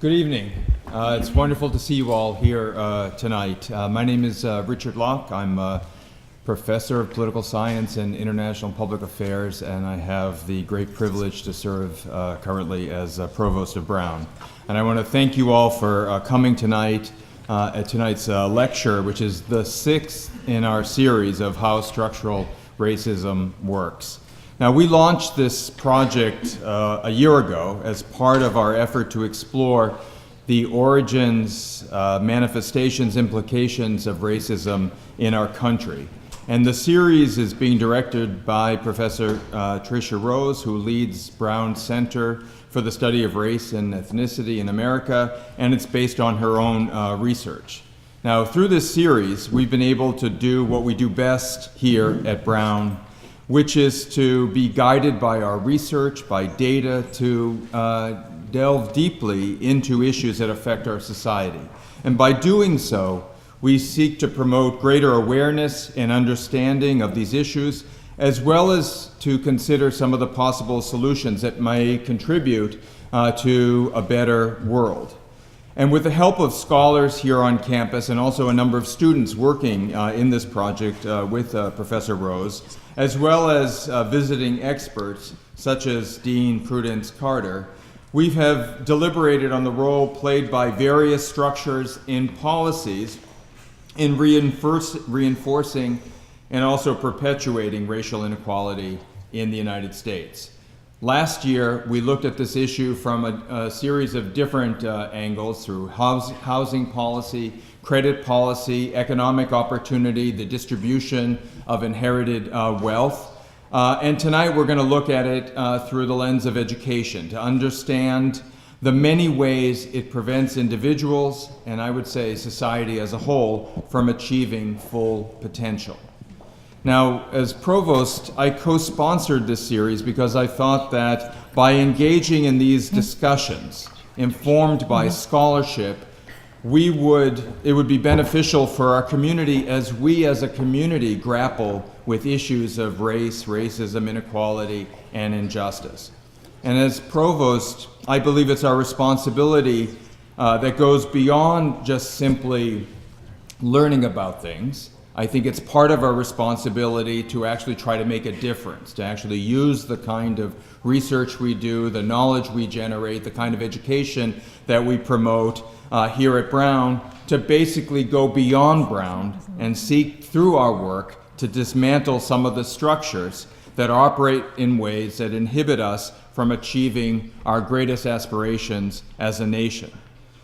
Good evening. It's wonderful to see you all here tonight. My name is Richard Locke. I'm a professor of political science and international public affairs, and I have the great privilege to serve currently as provost of Brown. And I want to thank you all for coming tonight at tonight's lecture, which is the sixth in our series of how structural racism works. Now, we launched this project a year ago as part of our effort to explore the origins, manifestations, implications of racism in our country. And the series is being directed by Professor Tricia Rose, who leads Brown Center for the Study of Race and Ethnicity in America, and it's based on her own research. Now, through this series, we've been able to do what we do best here at Brown, which is to be guided by our research, by data, to delve deeply into issues that affect our society. And by doing so, we seek to promote greater awareness and understanding of these issues, as well as to consider some of the possible solutions that may contribute to a better world. And with the help of scholars here on campus and also a number of students working in this project with Professor Rose, as well as visiting experts such as Dean Prudence Carter, we have deliberated on the role played by various structures in policies in reinforcing and also perpetuating racial inequality in the United States. Last year, we looked at this issue from a series of different angles through housing policy, credit policy, economic opportunity, the distribution of inherited wealth. And tonight we're going to look at it through the lens of education to understand the many ways it prevents individuals, and I would say society as a whole, from achieving full potential. Now, as provost, I co-sponsored this series because I thought that by engaging in these discussions, informed by scholarship, it would be beneficial for our community as we as a community grapple with issues of race, racism, inequality, and injustice. And as provost, I believe it's our responsibility that goes beyond just simply learning about things. I think it's part of our responsibility to actually try to make a difference, to actually use the kind of research we do, the knowledge we generate, the kind of education that we promote here at Brown, to basically go beyond Brown and seek through our work to dismantle some of the structures that operate in ways that inhibit us from achieving our greatest aspirations as a nation.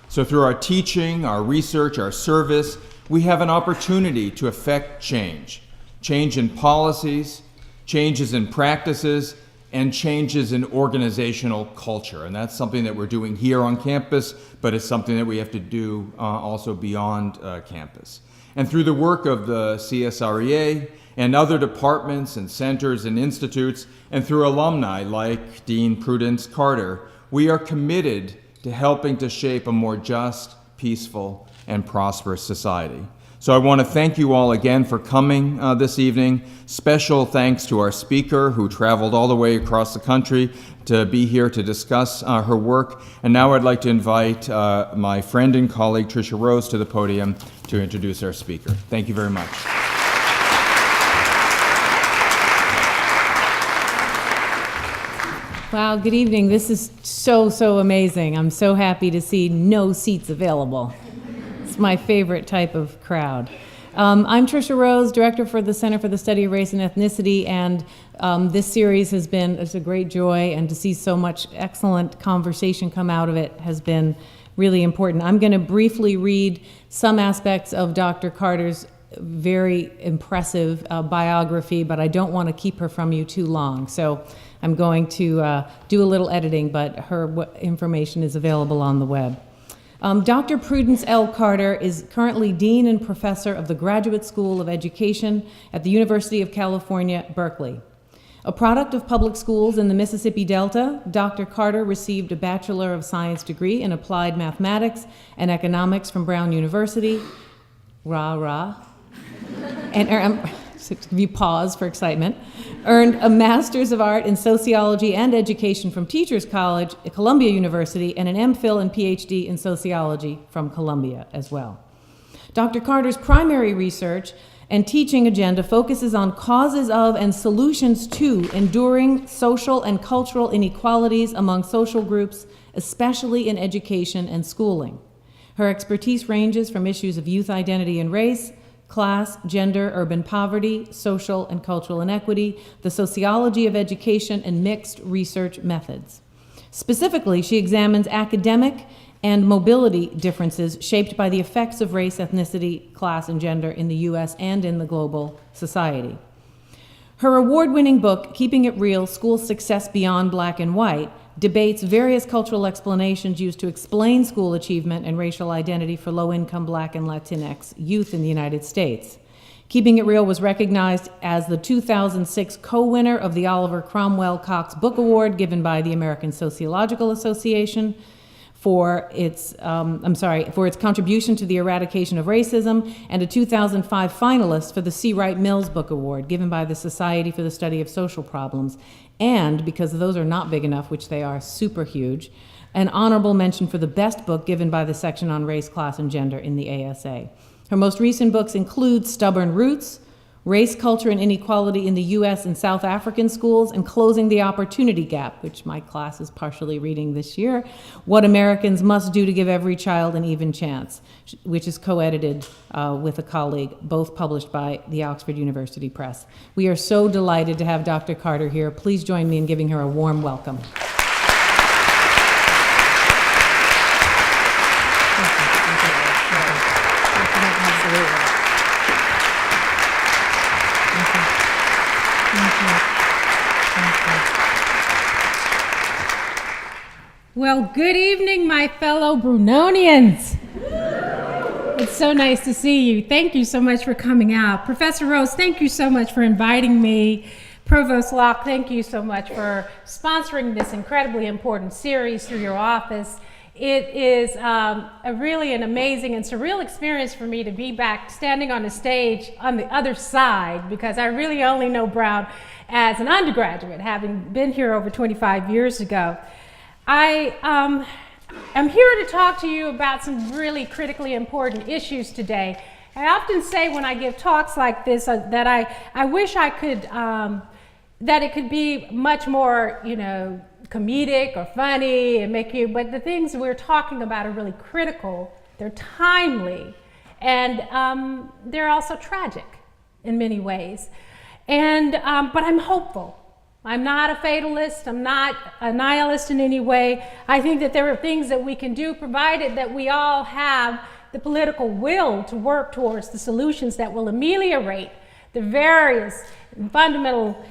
So through our teaching, our research, our service, we have an opportunity to affect change in policies, changes in practices, and changes in organizational culture. And that's something that we're doing here on campus, but it's something that we have to do also beyond campus. And through the work of the CSREA and other departments and centers and institutes, and through alumni like Dean Prudence Carter, we are committed to helping to shape a more just, peaceful, and prosperous society. So I want to thank you all again for coming this evening. Special thanks to our speaker who traveled all the way across the country to be here to discuss her work. And now I'd like to invite my friend and colleague Tricia Rose to the podium to introduce our speaker. Thank you very much. Wow, good evening. This is so amazing. I'm so happy to see no seats available. It's my favorite type of crowd. I'm Tricia Rose, Director for the Center for the Study of Race and Ethnicity, and this series it's a great joy, and to see so much excellent conversation come out of it has been really important. I'm going to briefly read some aspects of Dr. Carter's very impressive biography, but I don't want to keep her from you too long. So I'm going to do a little editing, but her information is available on the web. Dr. Prudence L. Carter is currently Dean and Professor of the Graduate School of Education at the University of California, Berkeley. A product of public schools in the Mississippi Delta, Dr. Carter received a Bachelor of Science degree in Applied Mathematics and Economics from Brown University. And you pause for excitement. earned a Master's of Art in Sociology and Education from Teachers College at Columbia University, and an MPhil and PhD in Sociology from Columbia as well. Dr. Carter's primary research and teaching agenda focuses on causes of and solutions to enduring social and cultural inequalities among social groups, especially in education and schooling. Her expertise ranges from issues of youth identity and race, class, gender, urban poverty, social and cultural inequity, the sociology of education, and mixed research methods. Specifically, she examines academic and mobility differences shaped by the effects of race, ethnicity, class, and gender in the U.S. and in the global society. Her award-winning book, Keeping It Real: School Success Beyond Black and White, debates various cultural explanations used to explain school achievement and racial identity for low-income Black and Latinx youth in the United States. Keeping It Real was recognized as the 2006 co-winner of the Oliver Cromwell Cox Book Award given by the American Sociological Association for its contribution to the eradication of racism, and a 2005 finalist for the C. Wright Mills Book Award given by the Society for the Study of Social Problems, and, because those are not big enough, which they are super huge, an honorable mention for the best book given by the section on race, class, and gender in the ASA. Her most recent books include Stubborn Roots, Race, Culture, and Inequality in the U.S. and South African Schools, and Closing the Opportunity Gap, which my class is partially reading this year, What Americans Must Do to Give Every Child an Even Chance, which is co-edited with a colleague, both published by the Oxford University Press. We are so delighted to have Dr. Carter here. Please join me in giving her a warm welcome. Well, good evening, my fellow Brunonians. It's so nice to see you. Thank you so much for coming out. Professor Rose, thank you so much for inviting me. Provost Locke, thank you so much for sponsoring this incredibly important series through your office. It is really an amazing and surreal experience for me to be back standing on the stage on the other side, because I really only know Brown as an undergraduate, having been here over 25 years ago. I am here to talk to you about some really critically important issues today. I often say when I give talks like this that I wish I could, that it could be much more, comedic or funny and make you, but the things we're talking about are really critical, they're timely, and they're also tragic in many ways. And, but I'm hopeful. I'm not a fatalist, I'm not a nihilist in any way. I think that there are things that we can do, provided that we all have the political will to work towards the solutions that will ameliorate the various fundamental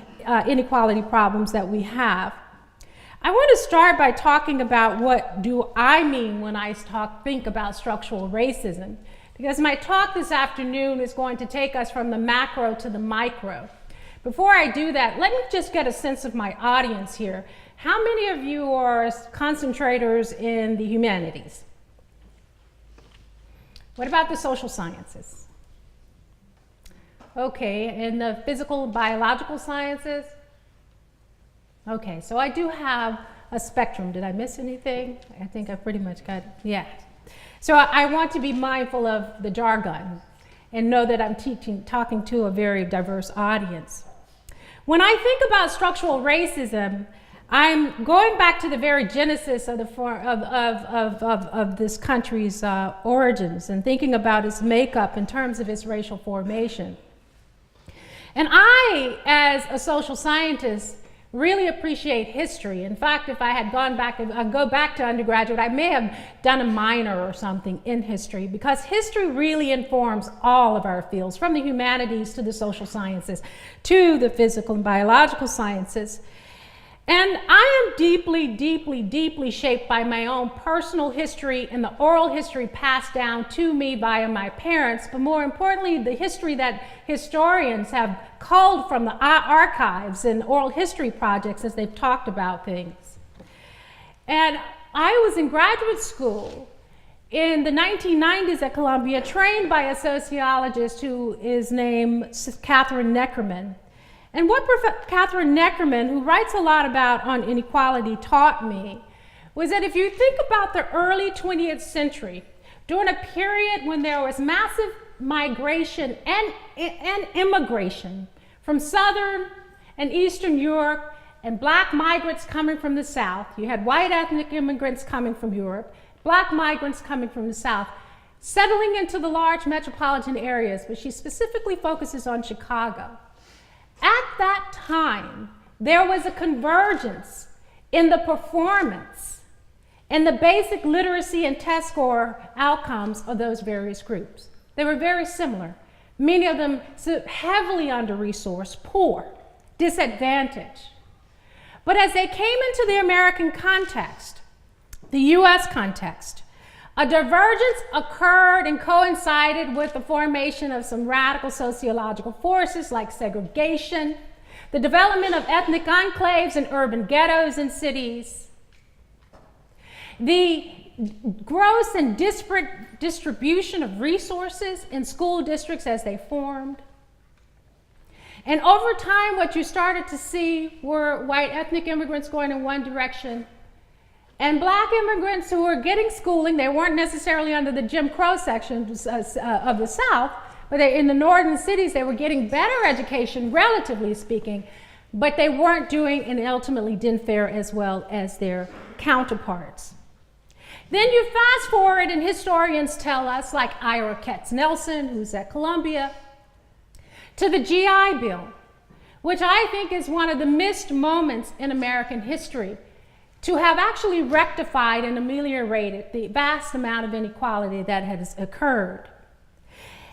inequality problems that we have. I want to start by talking about what do I mean when I think about structural racism, because my talk this afternoon is going to take us from the macro to the micro. Before I do that, let me just get a sense of my audience here. How many of you are concentrators in the humanities? What about the social sciences? Okay, in the physical and biological sciences? Okay, so I do have a spectrum. Did I miss anything? I think I pretty much got, yeah. So I want to be mindful of the jargon and know that I'm talking to a very diverse audience. When I think about structural racism, I'm going back to the very genesis of this country's origins and thinking about its makeup in terms of its racial formation. And I, as a social scientist, really appreciate history. In fact, if I had gone back, if I go back to undergraduate, I may have done a minor or something in history, because history really informs all of our fields, from the humanities to the social sciences to the physical and biological sciences. And I am deeply, deeply, deeply shaped by my own personal history and the oral history passed down to me via my parents, but more importantly, the history that historians have culled from the archives and oral history projects as they've talked about things. And I was in graduate school in the 1990s at Columbia, trained by a sociologist who is named Catherine Neckerman. And what Catherine Neckerman, who writes a lot about on inequality, taught me was that if you think about the early 20th century, during a period when there was massive migration and immigration from Southern and Eastern Europe and black migrants coming from the South, you had white ethnic immigrants coming from Europe, black migrants coming from the South, settling into the large metropolitan areas, but she specifically focuses on Chicago. At that time, there was a convergence in the performance and the basic literacy and test score outcomes of those various groups. They were very similar. Many of them heavily under-resourced, poor, disadvantaged. But as they came into the American context, the US context, a divergence occurred and coincided with the formation of some radical sociological forces like segregation, the development of ethnic enclaves and urban ghettos in cities, the gross and disparate distribution of resources in school districts as they formed. And over time, what you started to see were white ethnic immigrants going in one direction and black immigrants who were getting schooling. They weren't necessarily under the Jim Crow sections of the South, but in the northern cities, they were getting better education, relatively speaking, but they weren't doing and ultimately didn't fare as well as their counterparts. Then you fast forward, and historians tell us, like Ira Katznelson, who's at Columbia, to the GI Bill, which I think is one of the missed moments in American history, to have actually rectified and ameliorated the vast amount of inequality that has occurred.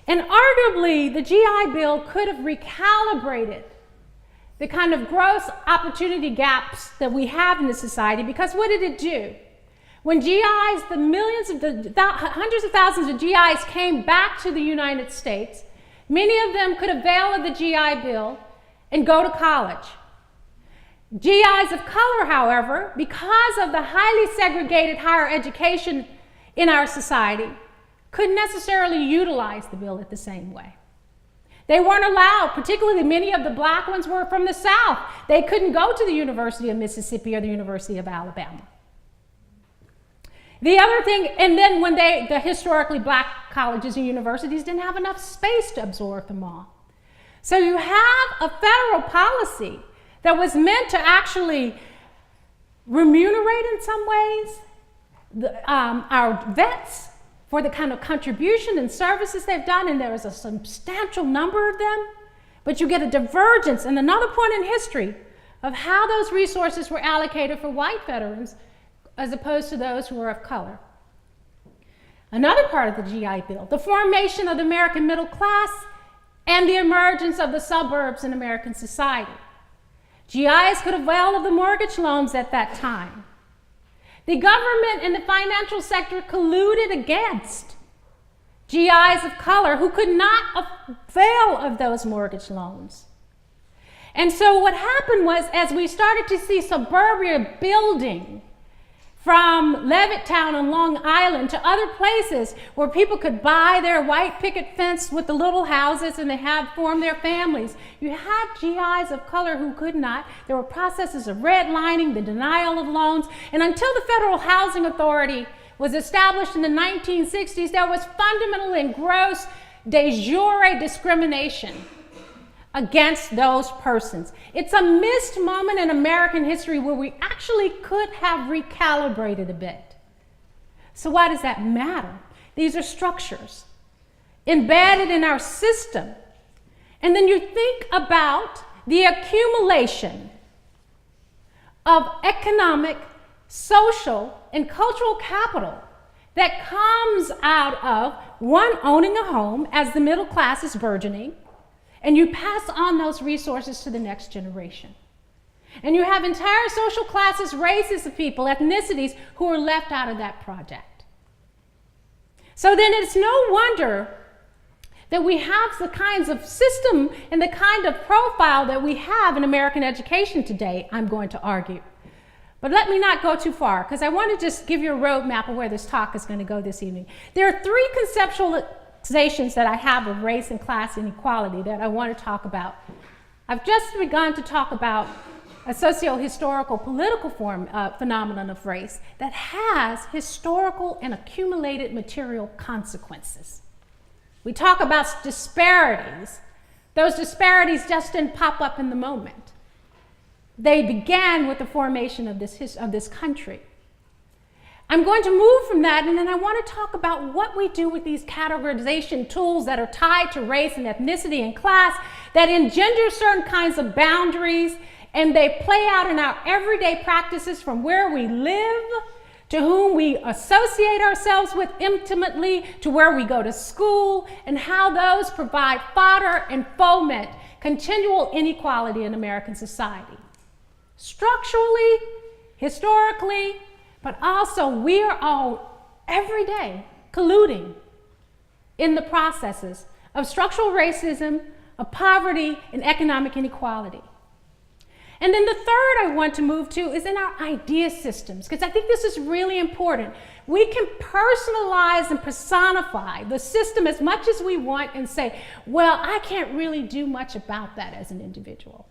And arguably, the GI Bill could have recalibrated the kind of gross opportunity gaps that we have in the society, because what did it do? When GIs, hundreds of thousands of GIs came back to the United States, many of them could avail of the GI Bill and go to college. GIs of color, however, because of the highly segregated higher education in our society, couldn't necessarily utilize the bill at the same way. They weren't allowed, particularly many of the black ones were from the South. They couldn't go to the University of Mississippi or the University of Alabama. The other thing, and then when the historically black colleges and universities didn't have enough space to absorb them all. So you have a federal policy that was meant to actually remunerate in some ways our vets for the kind of contribution and services they've done, and there is a substantial number of them, but you get a divergence and another point in history of how those resources were allocated for white veterans as opposed to those who were of color. Another part of the GI Bill, the formation of the American middle class and the emergence of the suburbs in American society. GIs could avail of the mortgage loans at that time. The government and the financial sector colluded against GIs of color who could not avail of those mortgage loans. And so what happened was, as we started to see suburbia building from Levittown on Long Island to other places where people could buy their white picket fence with the little houses and they had formed their families. You had GIs of color who could not. There were processes of redlining, the denial of loans, and until the Federal Housing Authority was established in the 1960s, there was fundamental and gross de jure discrimination against those persons. It's a missed moment in American history where we actually could have recalibrated a bit. So why does that matter? These are structures embedded in our system. And then you think about the accumulation of economic, social, and cultural capital that comes out of one, owning a home as the middle class is burgeoning, and you pass on those resources to the next generation. And you have entire social classes, races of people, ethnicities who are left out of that project. So then it's no wonder that we have the kinds of system and the kind of profile that we have in American education today, I'm going to argue. But let me not go too far, because I want to just give you a roadmap of where this talk is going to go this evening. There are three conceptualizations that I have of race and class inequality that I want to talk about I've just begun to talk about a socio-historical political phenomenon of race that has historical and accumulated material consequences. We talk about disparities. Those disparities just didn't pop up in the moment. They began with the formation of this country. I'm going to move from that, and then I want to talk about what we do with these categorization tools that are tied to race and ethnicity and class that engender certain kinds of boundaries, and they play out in our everyday practices from where we live to whom we associate ourselves with intimately, to where we go to school, and how those provide fodder and foment continual inequality in American society. Structurally, historically, but also we are all every day colluding in the processes of structural racism, of poverty, and economic inequality. And then the third I want to move to is in our idea systems, because I think this is really important. We can personalize and personify the system as much as we want and say, well, I can't really do much about that as an individual.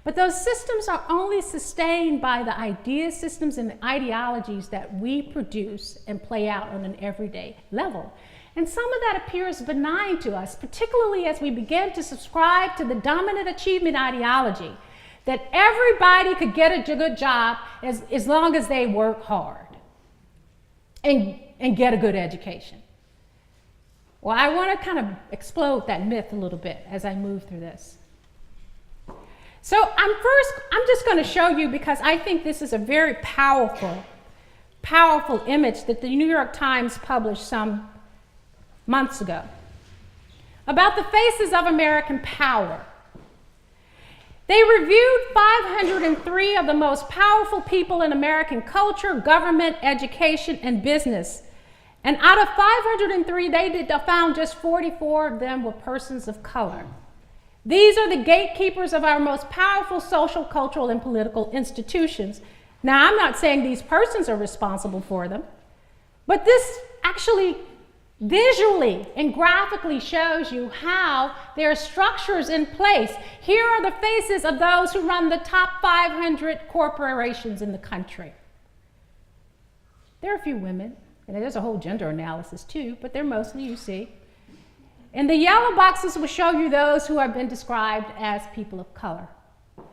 But those systems are only sustained by the idea systems and the ideologies that we produce and play out on an everyday level. And some of that appears benign to us, particularly as we begin to subscribe to the dominant achievement ideology that everybody could get a good job as long as they work hard and get a good education. Well, I want to kind of explode that myth a little bit as I move through this. So I'm just going to show you, because I think this is a very powerful image that the New York Times published some months ago about the faces of American power. They reviewed 503 of the most powerful people in American culture, government, education, and business. And out of 503, they found just 44 of them were persons of color. These are the gatekeepers of our most powerful social, cultural, and political institutions. Now, I'm not saying these persons are responsible for them, but this actually visually and graphically shows you how there are structures in place. Here are the faces of those who run the top 500 corporations in the country. There are a few women, and there's a whole gender analysis too, but they're mostly, you see. And the yellow boxes will show you those who have been described as people of color.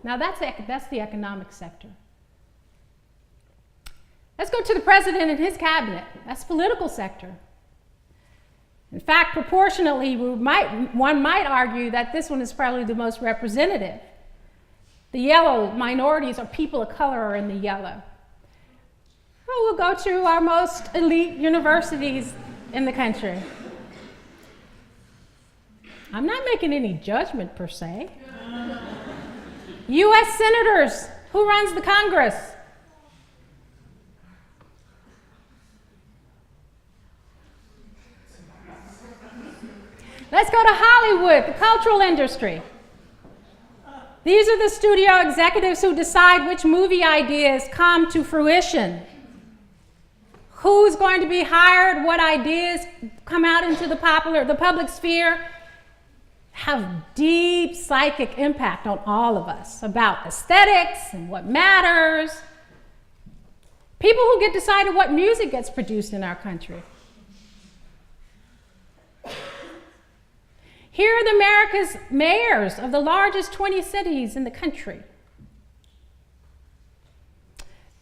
Now that's the economic sector. Let's go to the president and his cabinet. That's the political sector. In fact, proportionally, one might argue that this one is probably the most representative. The yellow minorities or people of color are in the yellow. Well, we'll go to our most elite universities in the country. I'm not making any judgment per se. U.S. senators, who runs the Congress? Let's go to Hollywood, the cultural industry. These are the studio executives who decide which movie ideas come to fruition. Who's going to be hired, what ideas come out into the public sphere, have deep psychic impact on all of us about aesthetics and what matters. People who get decided what music gets produced in our country. Here are America's mayors of the largest 20 cities in the country.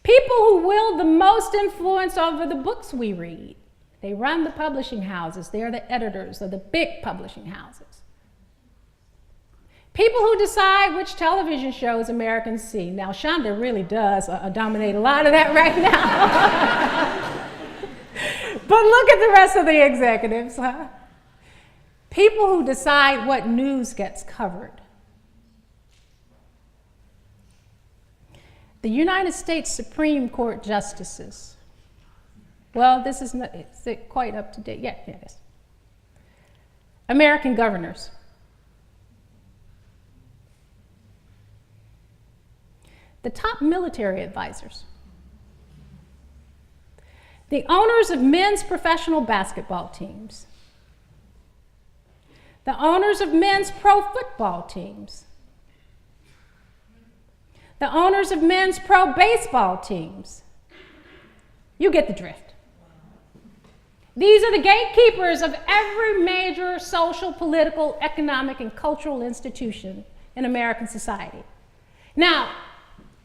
People who wield the most influence over the books we read. They run the publishing houses. They are the editors of the big publishing houses. People who decide which television shows Americans see. Now, Shonda really does dominate a lot of that right now. But look at the rest of the executives, huh? People who decide what news gets covered. The United States Supreme Court justices. Well, this is not quite up to date yet. Yeah, it is. American governors. The top military advisors. The owners of men's professional basketball teams. The owners of men's pro football teams. the owners of men's pro baseball teams. You get the drift. These are the gatekeepers of every major social, political, economic, and cultural institution in American society. Now,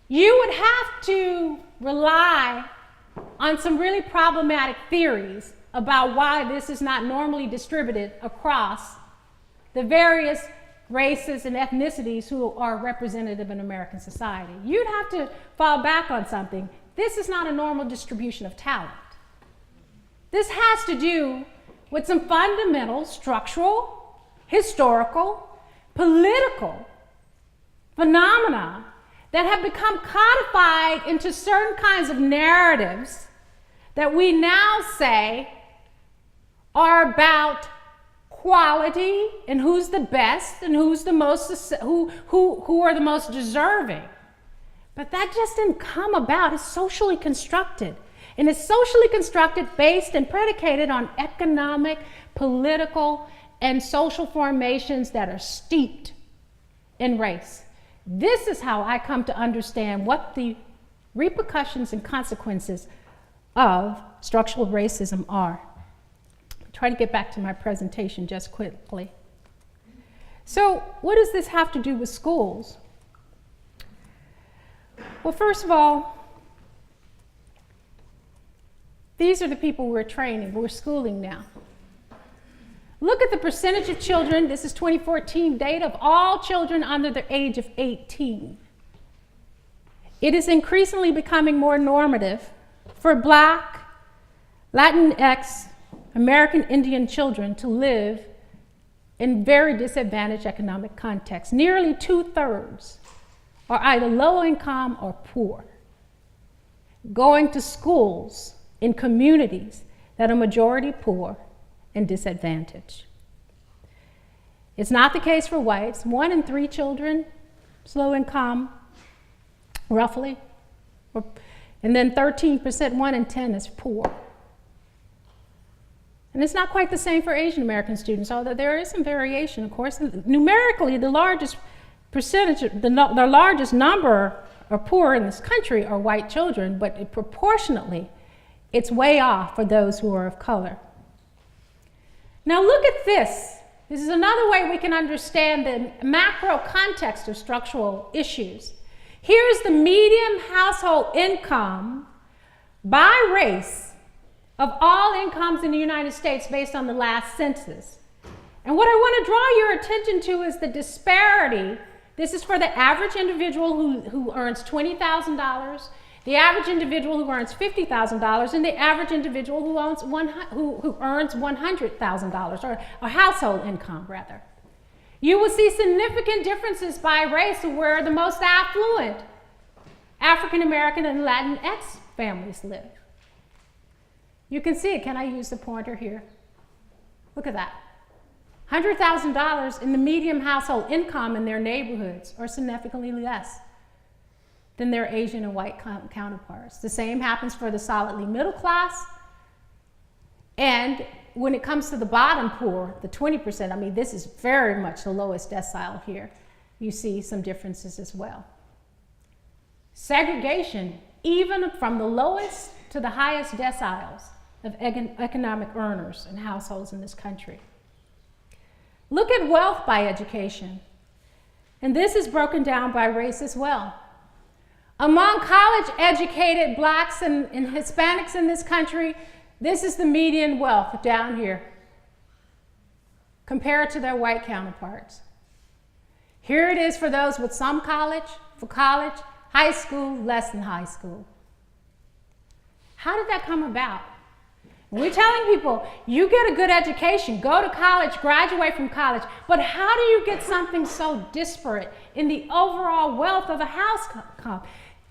you would have to rely on some really problematic theories about why this is not normally distributed across the various races and ethnicities who are representative in American society. You'd have to fall back on something. This is not a normal distribution of talent. This has to do with some fundamental, structural, historical, political phenomena that have become codified into certain kinds of narratives that we now say are about quality and who's the best and who's the most who are the most deserving. But that just didn't come about. It's socially constructed. And it's socially constructed based and predicated on economic, political, and social formations that are steeped in race. This is how I come to understand what the repercussions and consequences of structural racism are. I'll try to get back to my presentation just quickly. So, what does this have to do with schools? Well, first of all, these are the people we're training, we're schooling now. Look at the percentage of children, this is 2014 data, of all children under the age of 18. It is increasingly becoming more normative for Black, Latinx, American Indian children to live in very disadvantaged economic contexts. Nearly 2/3 are either low income or poor, going to schools in communities that are majority poor and disadvantaged. It's not the case for whites. 1 in 3 children is low income, roughly, and then 13%, 1 in 10 is poor. And it's not quite the same for Asian American students, although there is some variation, of course. Numerically, the largest percentage, the largest number of poor in this country are white children, but proportionately, it's way off for those who are of color. Now look at this. This is another way we can understand the macro context of structural issues. Here's the median household income by race of all incomes in the United States based on the last census. And what I want to draw your attention to is the disparity. This is for the average individual who earns $20,000, the average individual who earns $50,000, and the average individual who earns $100,000, or household income, rather. You will see significant differences by race of where the most affluent African American and Latinx families live. You can see it. Can I use the pointer here? Look at that. $100,000 in the median household income in their neighborhoods are significantly less than their Asian and white counterparts. The same happens for the solidly middle class. And when it comes to the bottom poor, the 20%, I mean, this is very much the lowest decile here. You see some differences as well. Segregation, even from the lowest to the highest deciles of economic earners and households in this country. Look at wealth by education. And this is broken down by race as well. Among college-educated Blacks and Hispanics in this country, this is the median wealth down here compared to their white counterparts. Here it is for those with some college, high school, less than high school. How did that come about? We're telling people, you get a good education, go to college, graduate from college, but how do you get something so disparate in the overall wealth of a household?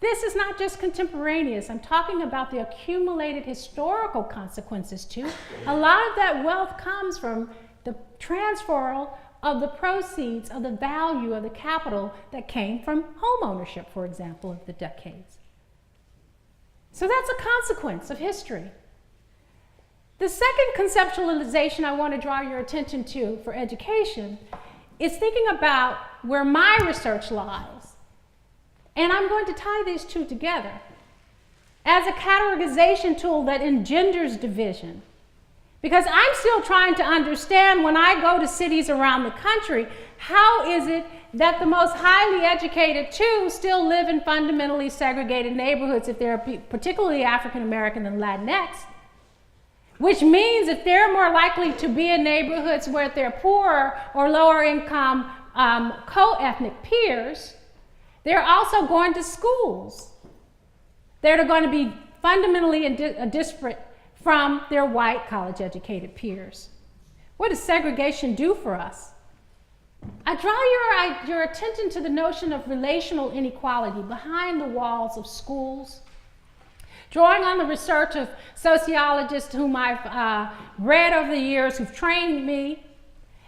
This is not just contemporaneous. I'm talking about the accumulated historical consequences too. A lot of that wealth comes from the transfer of the proceeds of the value of the capital that came from home ownership, for example, of the decades. So that's a consequence of history. The second conceptualization I want to draw your attention to for education is thinking about where my research lies And I'm going to tie these two together as a categorization tool that engenders division. Because I'm still trying to understand when I go to cities around the country, how is it that the most highly educated too still live in fundamentally segregated neighborhoods if they're particularly African American and Latinx? Which means if they're more likely to be in neighborhoods where they're poorer or lower income co-ethnic peers, they're also going to schools that are going to be fundamentally disparate from their white college-educated peers. What does segregation do for us? I draw your attention to the notion of relational inequality behind the walls of schools, drawing on the research of sociologists whom I've read over the years, who've trained me,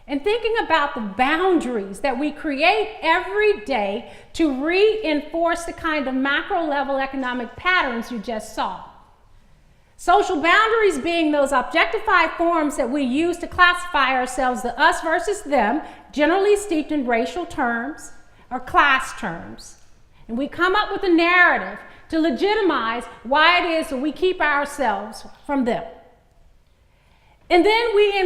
and thinking about the boundaries that we create every day to reinforce the kind of macro-level economic patterns you just saw. Social boundaries being those objectified forms that we use to classify ourselves, the us versus them, generally steeped in racial terms or class terms. And we come up with a narrative to legitimize why it is that we keep ourselves from them. And then we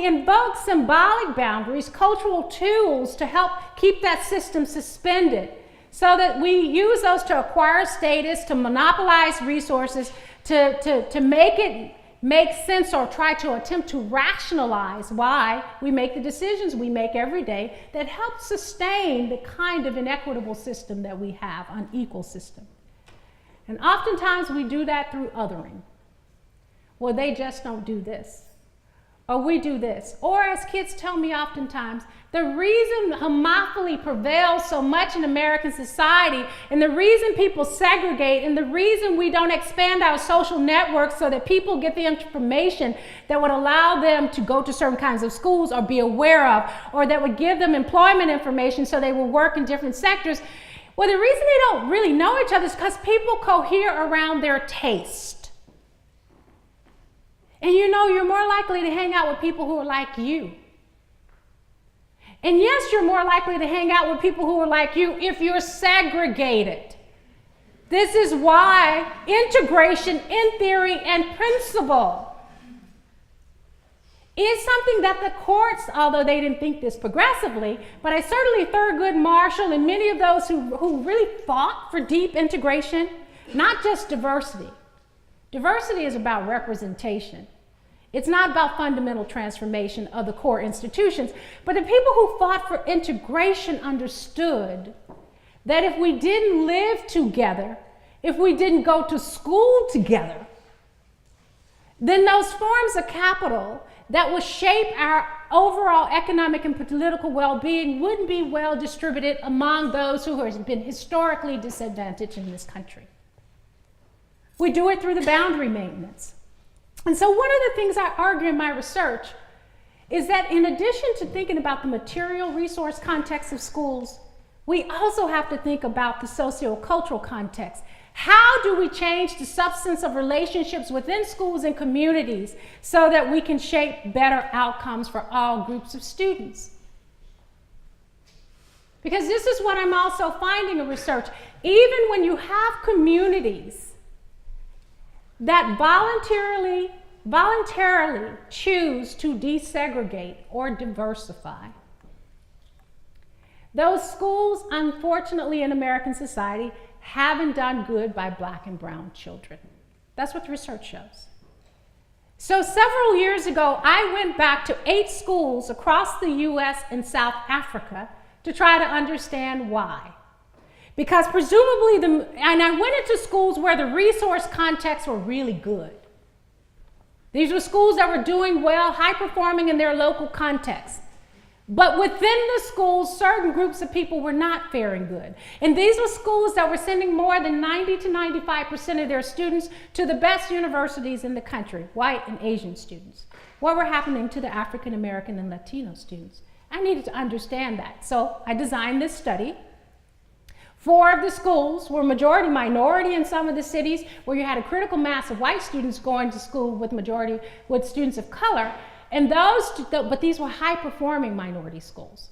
invoke symbolic boundaries, cultural tools to help keep that system suspended, so that we use those to acquire status, to monopolize resources, to make it make sense or try to attempt to rationalize why we make the decisions we make every day that help sustain the kind of inequitable system that we have, unequal system. And oftentimes we do that through othering. Well, they just don't do this. Or we do this. Or as kids tell me oftentimes, the reason homophily prevails so much in American society, and the reason people segregate, and the reason we don't expand our social networks so that people get the information that would allow them to go to certain kinds of schools or be aware of, or that would give them employment information so they will work in different sectors. Well, the reason they don't really know each other is because people cohere around their taste. And you know, you're more likely to hang out with people who are like you. And yes, you're more likely to hang out with people who are like you if you're segregated. This is why integration in theory and principle is something that the courts, although they didn't think this progressively, but I certainly Thurgood Marshall and many of those who really fought for deep integration, not just diversity. Diversity is about representation. It's not about fundamental transformation of the core institutions, but the people who fought for integration understood that if we didn't live together, if we didn't go to school together, then those forms of capital that will shape our overall economic and political well-being wouldn't be well distributed among those who have been historically disadvantaged in this country. We do it through the boundary maintenance. And so one of the things I argue in my research is that in addition to thinking about the material resource context of schools, we also have to think about the socio-cultural context. How do we change the substance of relationships within schools and communities so that we can shape better outcomes for all groups of students? Because this is what I'm also finding in research. Even when you have communities that voluntarily choose to desegregate or diversify, those schools, unfortunately, in American society, haven't done good by Black and brown children. That's what the research shows. So several years ago, I went back to 8 schools across the US and South Africa to try to understand why. Because presumably, and I went into schools where the resource contexts were really good. These were schools that were doing well, high performing in their local context. But within the schools, certain groups of people were not faring good. And these were schools that were sending more than 90 to 95% of their students to the best universities in the country, white and Asian students. What were happening to the African American and Latino students? I needed to understand that. So I designed this study. 4 of the schools were majority minority in some of the cities where you had a critical mass of white students going to school with students of color. And but these were high-performing minority schools.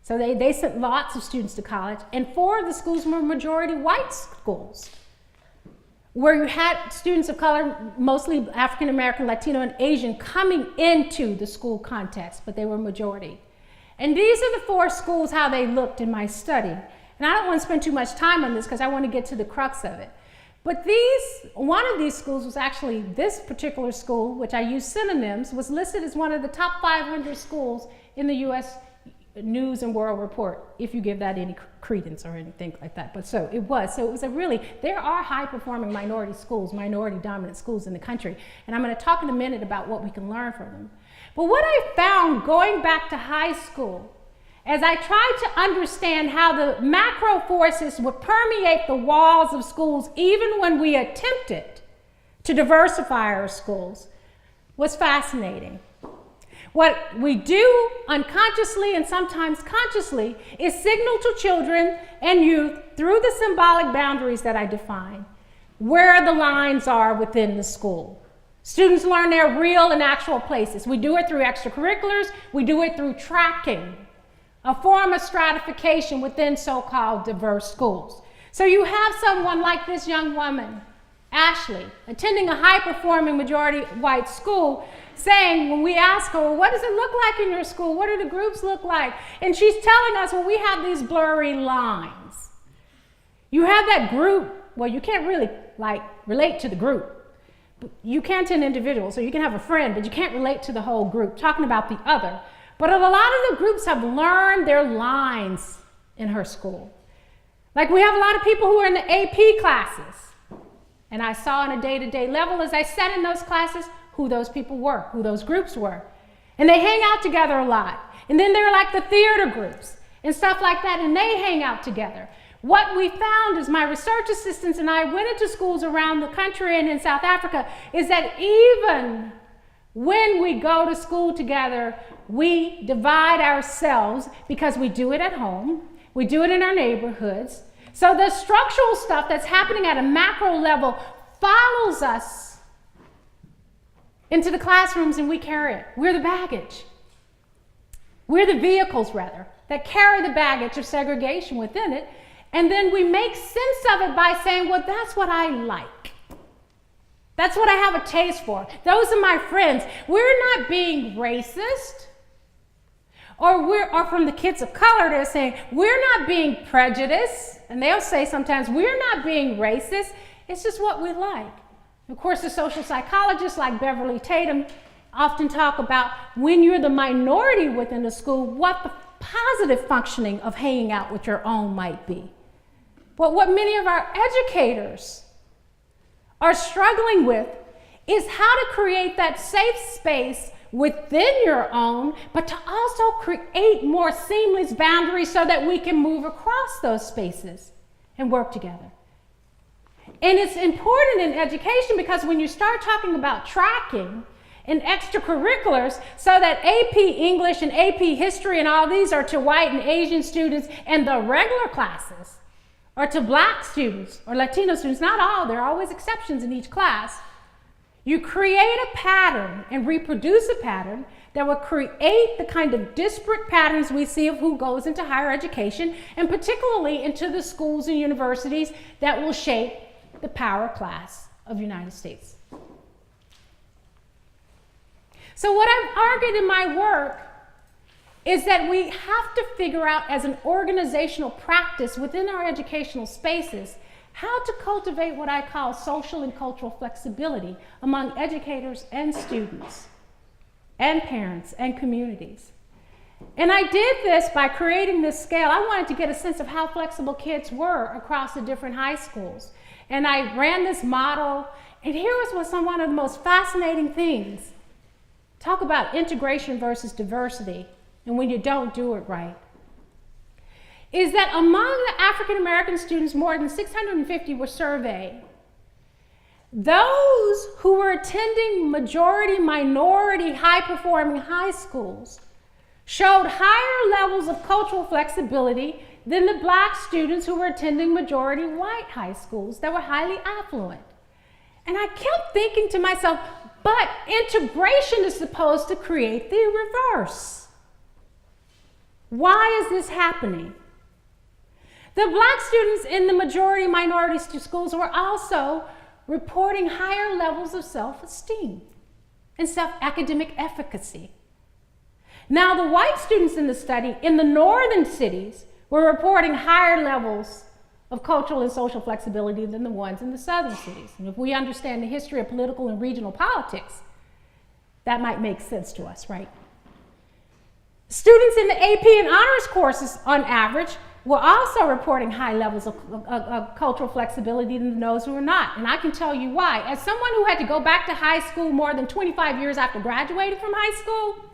So they sent lots of students to college, and 4 of the schools were majority white schools, where you had students of color, mostly African American, Latino, and Asian, coming into the school context, but they were majority. And these are the 4 schools, how they looked in my study. And I don't want to spend too much time on this because I want to get to the crux of it. But one of these schools was actually this particular school, which I use synonyms, was listed as one of the top 500 schools in the U.S. News and World Report, if you give that any credence or anything like that. But so it was there are high-performing minority schools, minority-dominant schools in the country. And I'm going to talk in a minute about what we can learn from them. But what I found going back to high school, as I tried to understand how the macro forces would permeate the walls of schools even when we attempted to diversify our schools, was fascinating. What we do unconsciously and sometimes consciously is signal to children and youth through the symbolic boundaries that I define, where the lines are within the school. Students learn their real and actual places. We do it through extracurriculars. We do it through tracking, a form of stratification within so-called diverse schools. So you have someone like this young woman, Ashley, attending a high-performing majority white school, saying, when we ask her, well, what does it look like in your school? What do the groups look like? And she's telling us, well, we have these blurry lines. You have that group, well, you can't really relate to the group. You can to an individual, so you can have a friend, but you can't relate to the whole group, talking about the other. But a lot of the groups have learned their lines in her school. Like we have a lot of people who are in the AP classes. And I saw on a day-to-day level as I sat in those classes who those people were, who those groups were. And they hang out together a lot. And then they're like the theater groups and stuff like that, and they hang out together. What we found is my research assistants and I went into schools around the country and in South Africa is that even when we go to school together, we divide ourselves because we do it at home, we do it in our neighborhoods. So the structural stuff that's happening at a macro level follows us into the classrooms and we carry it. We're the baggage. We're the vehicles, rather, that carry the baggage of segregation within it. And then we make sense of it by saying, well, that's what I like. That's what I have a taste for. Those are my friends. We're not being racist. Or from the kids of color, they're saying, we're not being prejudiced. And they'll say sometimes, we're not being racist. It's just what we like. Of course, the social psychologists like Beverly Tatum often talk about when you're the minority within the school, what the positive functioning of hanging out with your own might be. But what many of our educators are struggling with is how to create that safe space within your own, but to also create more seamless boundaries so that we can move across those spaces and work together. And it's important in education because when you start talking about tracking and extracurriculars so that AP English and AP History and all these are to white and Asian students and the regular classes are to black students or Latino students, not all, there are always exceptions in each class. You create a pattern and reproduce a pattern that will create the kind of disparate patterns we see of who goes into higher education and particularly into the schools and universities that will shape the power class of the United States. So what I've argued in my work is that we have to figure out as an organizational practice within our educational spaces how to cultivate what I call social and cultural flexibility among educators and students and parents and communities. And I did this by creating this scale. I wanted to get a sense of how flexible kids were across the different high schools. And I ran this model, and here was one of the most fascinating things. Talk about integration versus diversity, and when you don't do it right. Is that among the African American students, more than 650 were surveyed. Those who were attending majority, minority, high-performing high schools showed higher levels of cultural flexibility than the black students who were attending majority white high schools that were highly affluent. And I kept thinking to myself, but integration is supposed to create the reverse. Why is this happening? The black students in the majority minority schools were also reporting higher levels of self-esteem and self-academic efficacy. Now, the white students in the study in the northern cities were reporting higher levels of cultural and social flexibility than the ones in the southern cities. And if we understand the history of political and regional politics, that might make sense to us, right? Students in the AP and honors courses, on average, were also reporting high levels of cultural flexibility than those who were not. And I can tell you why. As someone who had to go back to high school more than 25 years after graduating from high school,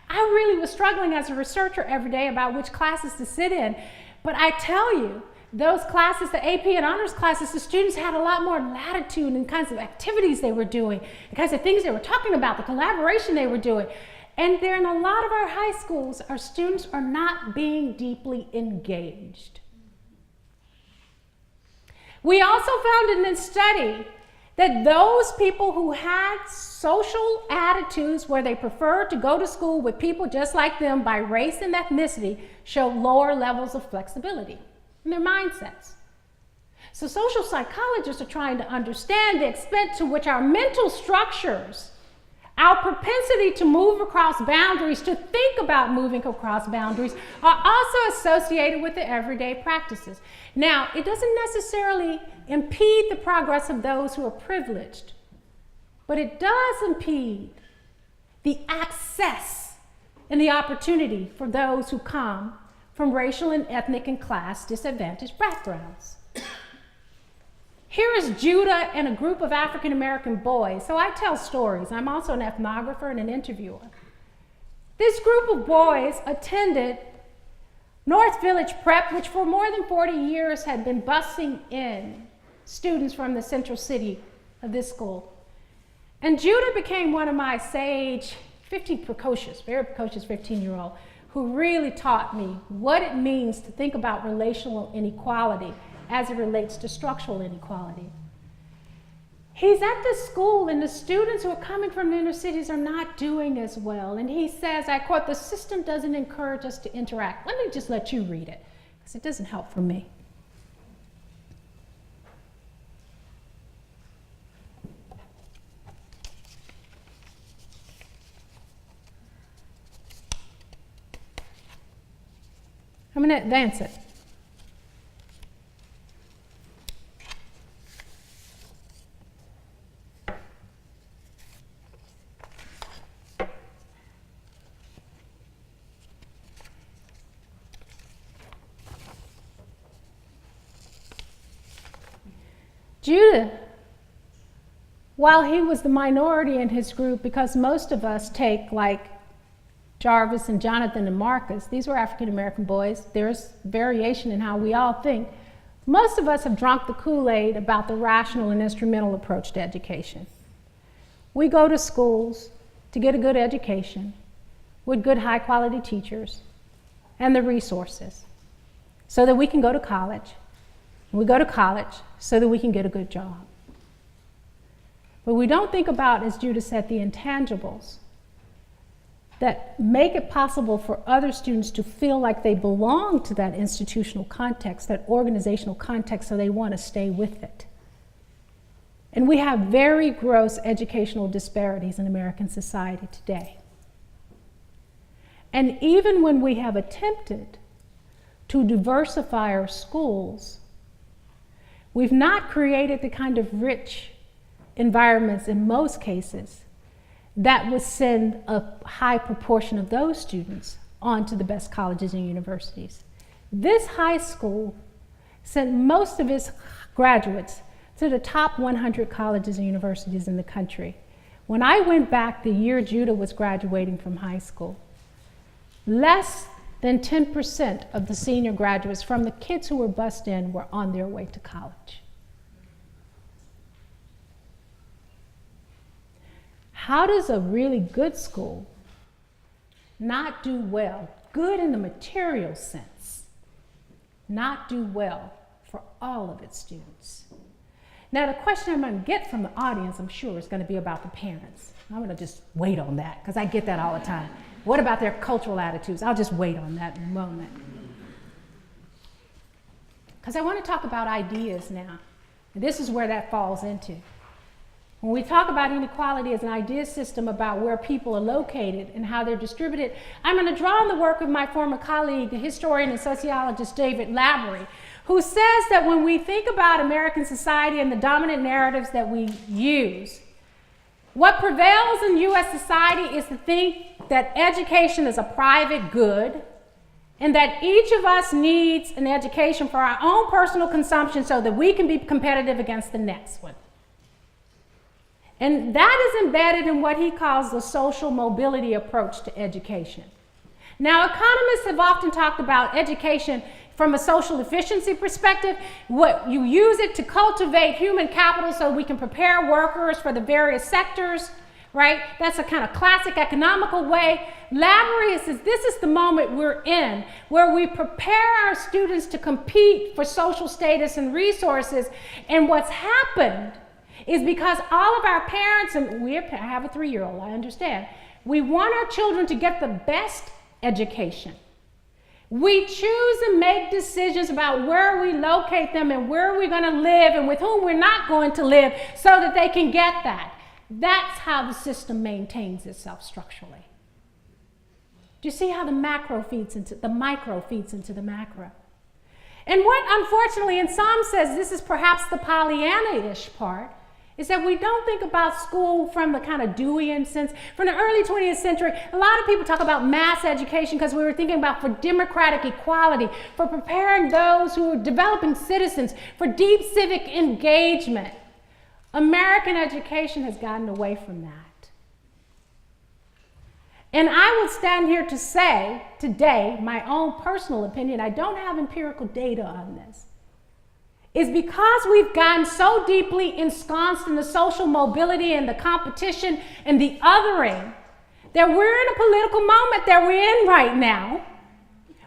I really was struggling as a researcher every day about which classes to sit in. But I tell you, those classes, the AP and honors classes, the students had a lot more latitude in kinds of activities they were doing, the kinds of things they were talking about, the collaboration they were doing. And there in a lot of our high schools, our students are not being deeply engaged. We also found in this study that those people who had social attitudes where they preferred to go to school with people just like them by race and ethnicity showed lower levels of flexibility in their mindsets. So social psychologists are trying to understand the extent to which our mental structures, our propensity to move across boundaries, to think about moving across boundaries, are also associated with the everyday practices. Now, it doesn't necessarily impede the progress of those who are privileged, but it does impede the access and the opportunity for those who come from racial and ethnic and class disadvantaged backgrounds. Here is Judah and a group of African American boys. So I tell stories. I'm also an ethnographer and an interviewer. This group of boys attended North Village Prep, which for more than 40 years had been busing in students from the central city of this school. And Judah became one of my sage, very precocious 15-year-old, who really taught me what it means to think about relational inequality as it relates to structural inequality. He's at this school and the students who are coming from the inner cities are not doing as well. And he says, I quote, "The system doesn't encourage us to interact." Let me just let you read it, because it doesn't help for me. I'm going to advance it. Judah, while he was the minority in his group, because most of us take like Jarvis and Jonathan and Marcus, these were African American boys, there's variation in how we all think. Most of us have drunk the Kool-Aid about the rational and instrumental approach to education. We go to schools to get a good education with good high quality teachers and the resources so that we can go to college. We go to college so that we can get a good job. But we don't think about, as Judah said, the intangibles that make it possible for other students to feel like they belong to that institutional context, that organizational context, so they want to stay with it. And we have very gross educational disparities in American society today. And even when we have attempted to diversify our schools, we've not created the kind of rich environments in most cases that would send a high proportion of those students on to the best colleges and universities. This high school sent most of its graduates to the top 100 colleges and universities in the country. When I went back the year Judah was graduating from high school, less than 10% of the senior graduates from the kids who were bused in were on their way to college. How does a really good school not do well, good in the material sense, not do well for all of its students? Now, the question I'm going to get from the audience, I'm sure, is going to be about the parents. I'm going to just wait on that, because I get that all the time. What about their cultural attitudes? I'll just wait on that in a moment. Because I want to talk about ideas now. And this is where that falls into. When we talk about inequality as an idea system about where people are located and how they're distributed, I'm going to draw on the work of my former colleague, the historian and sociologist David Lavery, who says that when we think about American society and the dominant narratives that we use, what prevails in U.S. society is to think that education is a private good and that each of us needs an education for our own personal consumption so that we can be competitive against the next one. And that is embedded in what he calls the social mobility approach to education. Now, economists have often talked about education from a social efficiency perspective. What you use it to cultivate human capital so we can prepare workers for the various sectors, right? That's a kind of classic economical way. Lavery says this is the moment we're in where we prepare our students to compete for social status and resources. And what's happened is because all of our parents, and I have a 3-year-old, I understand, we want our children to get the best education. We choose and make decisions about where we locate them and where we're going to live and with whom we're not going to live so that they can get that. That's how the system maintains itself structurally. Do you see how the micro feeds into the macro? And what, unfortunately, in some says this is perhaps the Pollyanna-ish part, is that we don't think about school from the kind of Deweyan sense. From the early 20th century, a lot of people talk about mass education because we were thinking about for democratic equality, for preparing those who are developing citizens, for deep civic engagement. American education has gotten away from that. And I will stand here to say today, my own personal opinion, I don't have empirical data on this, is because we've gotten so deeply ensconced in the social mobility and the competition and the othering that we're in a political moment that we're in right now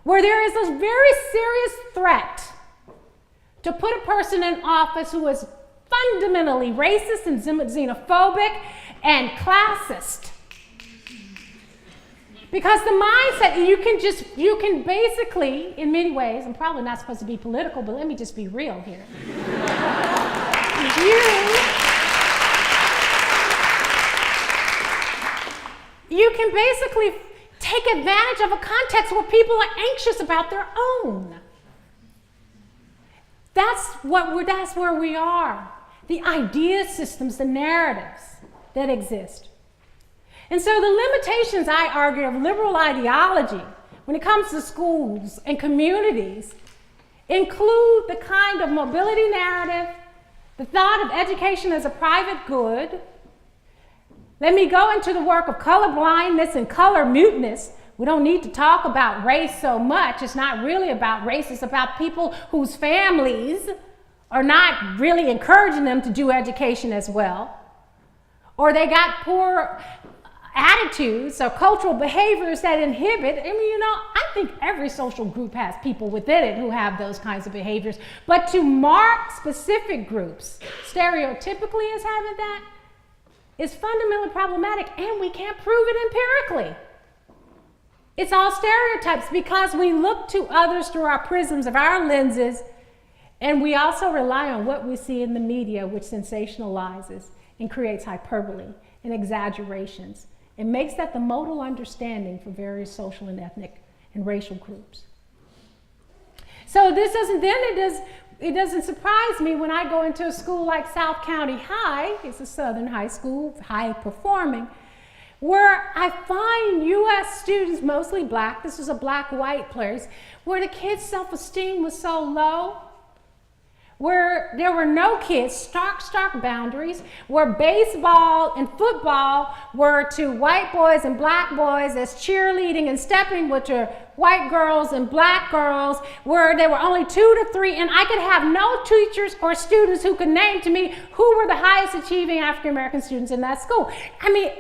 where there is a very serious threat to put a person in office who is fundamentally racist and xenophobic and classist. Because the mindset, you can basically, in many ways, I'm probably not supposed to be political, but let me just be real here. You can basically take advantage of a context where people are anxious about their own. That's where we are. The idea systems, the narratives that exist. And so the limitations, I argue, of liberal ideology when it comes to schools and communities include the kind of mobility narrative, the thought of education as a private good. Let me go into the work of color blindness and color muteness. We don't need to talk about race so much. It's not really about race. It's about people whose families are not really encouraging them to do education as well. Or they got poor attitudes or cultural behaviors that inhibit. I mean, I think every social group has people within it who have those kinds of behaviors. But to mark specific groups stereotypically as having that is fundamentally problematic, and we can't prove it empirically. It's all stereotypes because we look to others through our prisms of our lenses, and we also rely on what we see in the media, which sensationalizes and creates hyperbole and exaggerations. It makes that the modal understanding for various social and ethnic and racial groups. So it doesn't surprise me when I go into a school like South County High, it's a Southern high school, high performing, where I find U.S. students, mostly black, this was a black-white place, where the kids' self-esteem was so low, where there were no kids, stark boundaries, where baseball and football were to white boys and black boys as cheerleading and stepping, which are white girls and black girls, where there were only 2 to 3, and I could have no teachers or students who could name to me who were the highest achieving African American students in that school. I mean,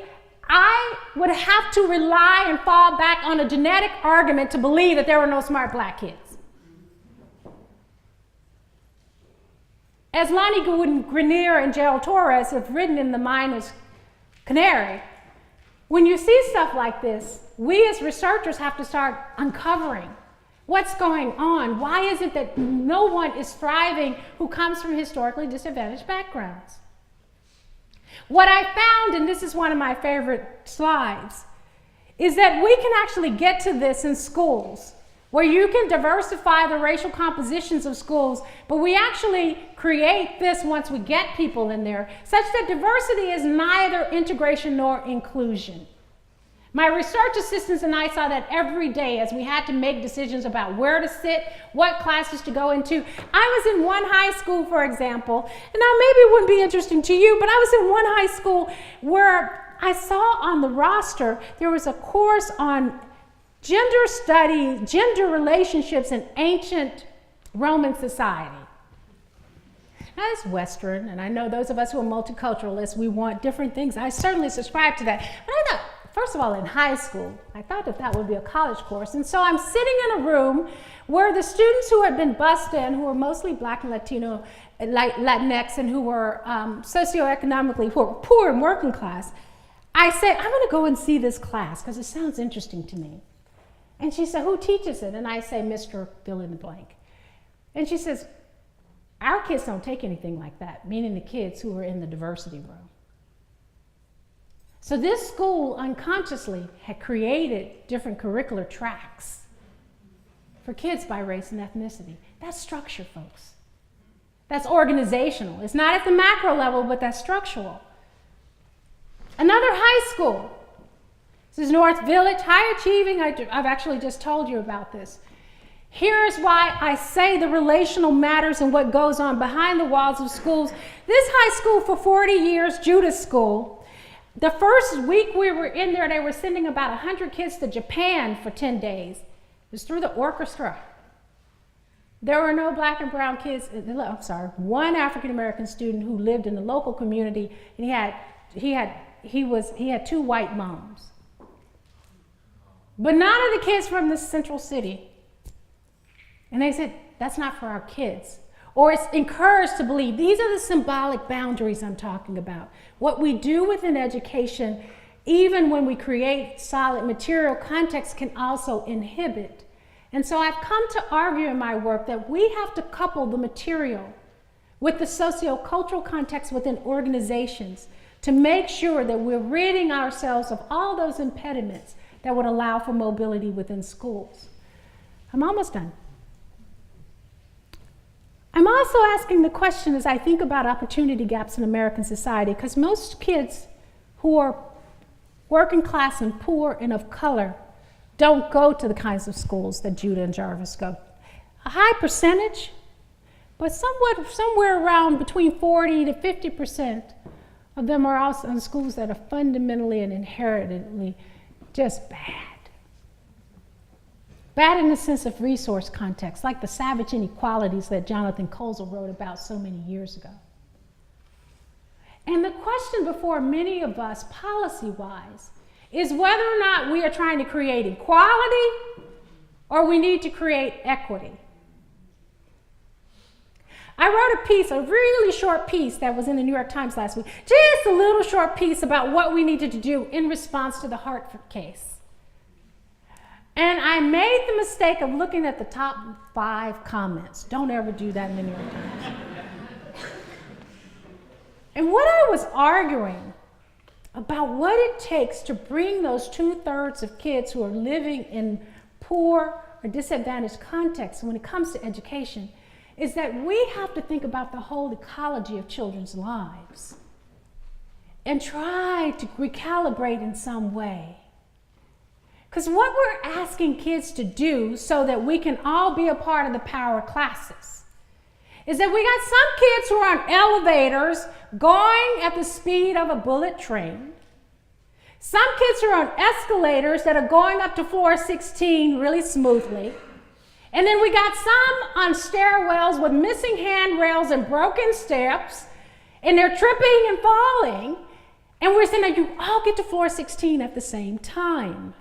I would have to rely and fall back on a genetic argument to believe that there were no smart black kids. As Lonnie Grenier and Gerald Torres have written in The Miner's Canary, when you see stuff like this, we as researchers have to start uncovering what's going on. Why is it that no one is thriving who comes from historically disadvantaged backgrounds? What I found, and this is one of my favorite slides, is that we can actually get to this in schools, where you can diversify the racial compositions of schools, but we actually create this once we get people in there, such that diversity is neither integration nor inclusion. My research assistants and I saw that every day as we had to make decisions about where to sit, what classes to go into. I was in one high school, for example, and now maybe it wouldn't be interesting to you, but I was in one high school where I saw on the roster there was a course on gender studies, gender relationships in ancient Roman society. Now, it's Western, and I know those of us who are multiculturalists, we want different things. I certainly subscribe to that. But I thought, first of all, in high school, I thought that would be a college course. And so I'm sitting in a room where the students who had been bused in, who were mostly Black and Latino, Latinx, and who were socioeconomically poor and working class, I said, I'm going to go and see this class because it sounds interesting to me. And she said, who teaches it? And I say, Mr. Fill in the blank. And she says, our kids don't take anything like that, meaning the kids who were in the diversity room. So this school unconsciously had created different curricular tracks for kids by race and ethnicity. That's structure, folks. That's organizational. It's not at the macro level, but that's structural. Another high school. This is North Village, high achieving. I've actually just told you about this. Here's why I say the relational matters and what goes on behind the walls of schools. This high school for 40 years, Judas School, the first week we were in there, they were sending about 100 kids to Japan for 10 days. It was through the orchestra. There were no Black and brown kids. I'm sorry, one African-American student who lived in the local community, and he had 2 white moms. But none of the kids from the central city. And they said, that's not for our kids. Or it's encouraged to believe. These are the symbolic boundaries I'm talking about. What we do within education, even when we create solid material context, can also inhibit. And so I've come to argue in my work that we have to couple the material with the sociocultural context within organizations to make sure that we're ridding ourselves of all those impediments that would allow for mobility within schools. I'm almost done. I'm also asking the question as I think about opportunity gaps in American society, because most kids who are working class and poor and of color don't go to the kinds of schools that Judah and Jarvis go. A high percentage, but somewhere around between 40 to 50% of them are also in schools that are fundamentally and inherently just bad. Bad in the sense of resource context, like the savage inequalities that Jonathan Kozol wrote about so many years ago. And the question before many of us, policy-wise, is whether or not we are trying to create equality or we need to create equity. I wrote a piece, a really short piece that was in the New York Times last week, just a little short piece about what we needed to do in response to the Hartford case. And I made the mistake of looking at the top 5 comments. Don't ever do that in the New York Times. And what I was arguing about what it takes to bring those 2/3 of kids who are living in poor or disadvantaged contexts when it comes to education is that we have to think about the whole ecology of children's lives and try to recalibrate in some way. Because what we're asking kids to do so that we can all be a part of the power classes is that we got some kids who are on elevators going at the speed of a bullet train. Some kids are on escalators that are going up to floor 16 really smoothly. And then we got some on stairwells with missing handrails and broken steps, and they're tripping and falling. And we're saying that you all get to floor 16 at the same time.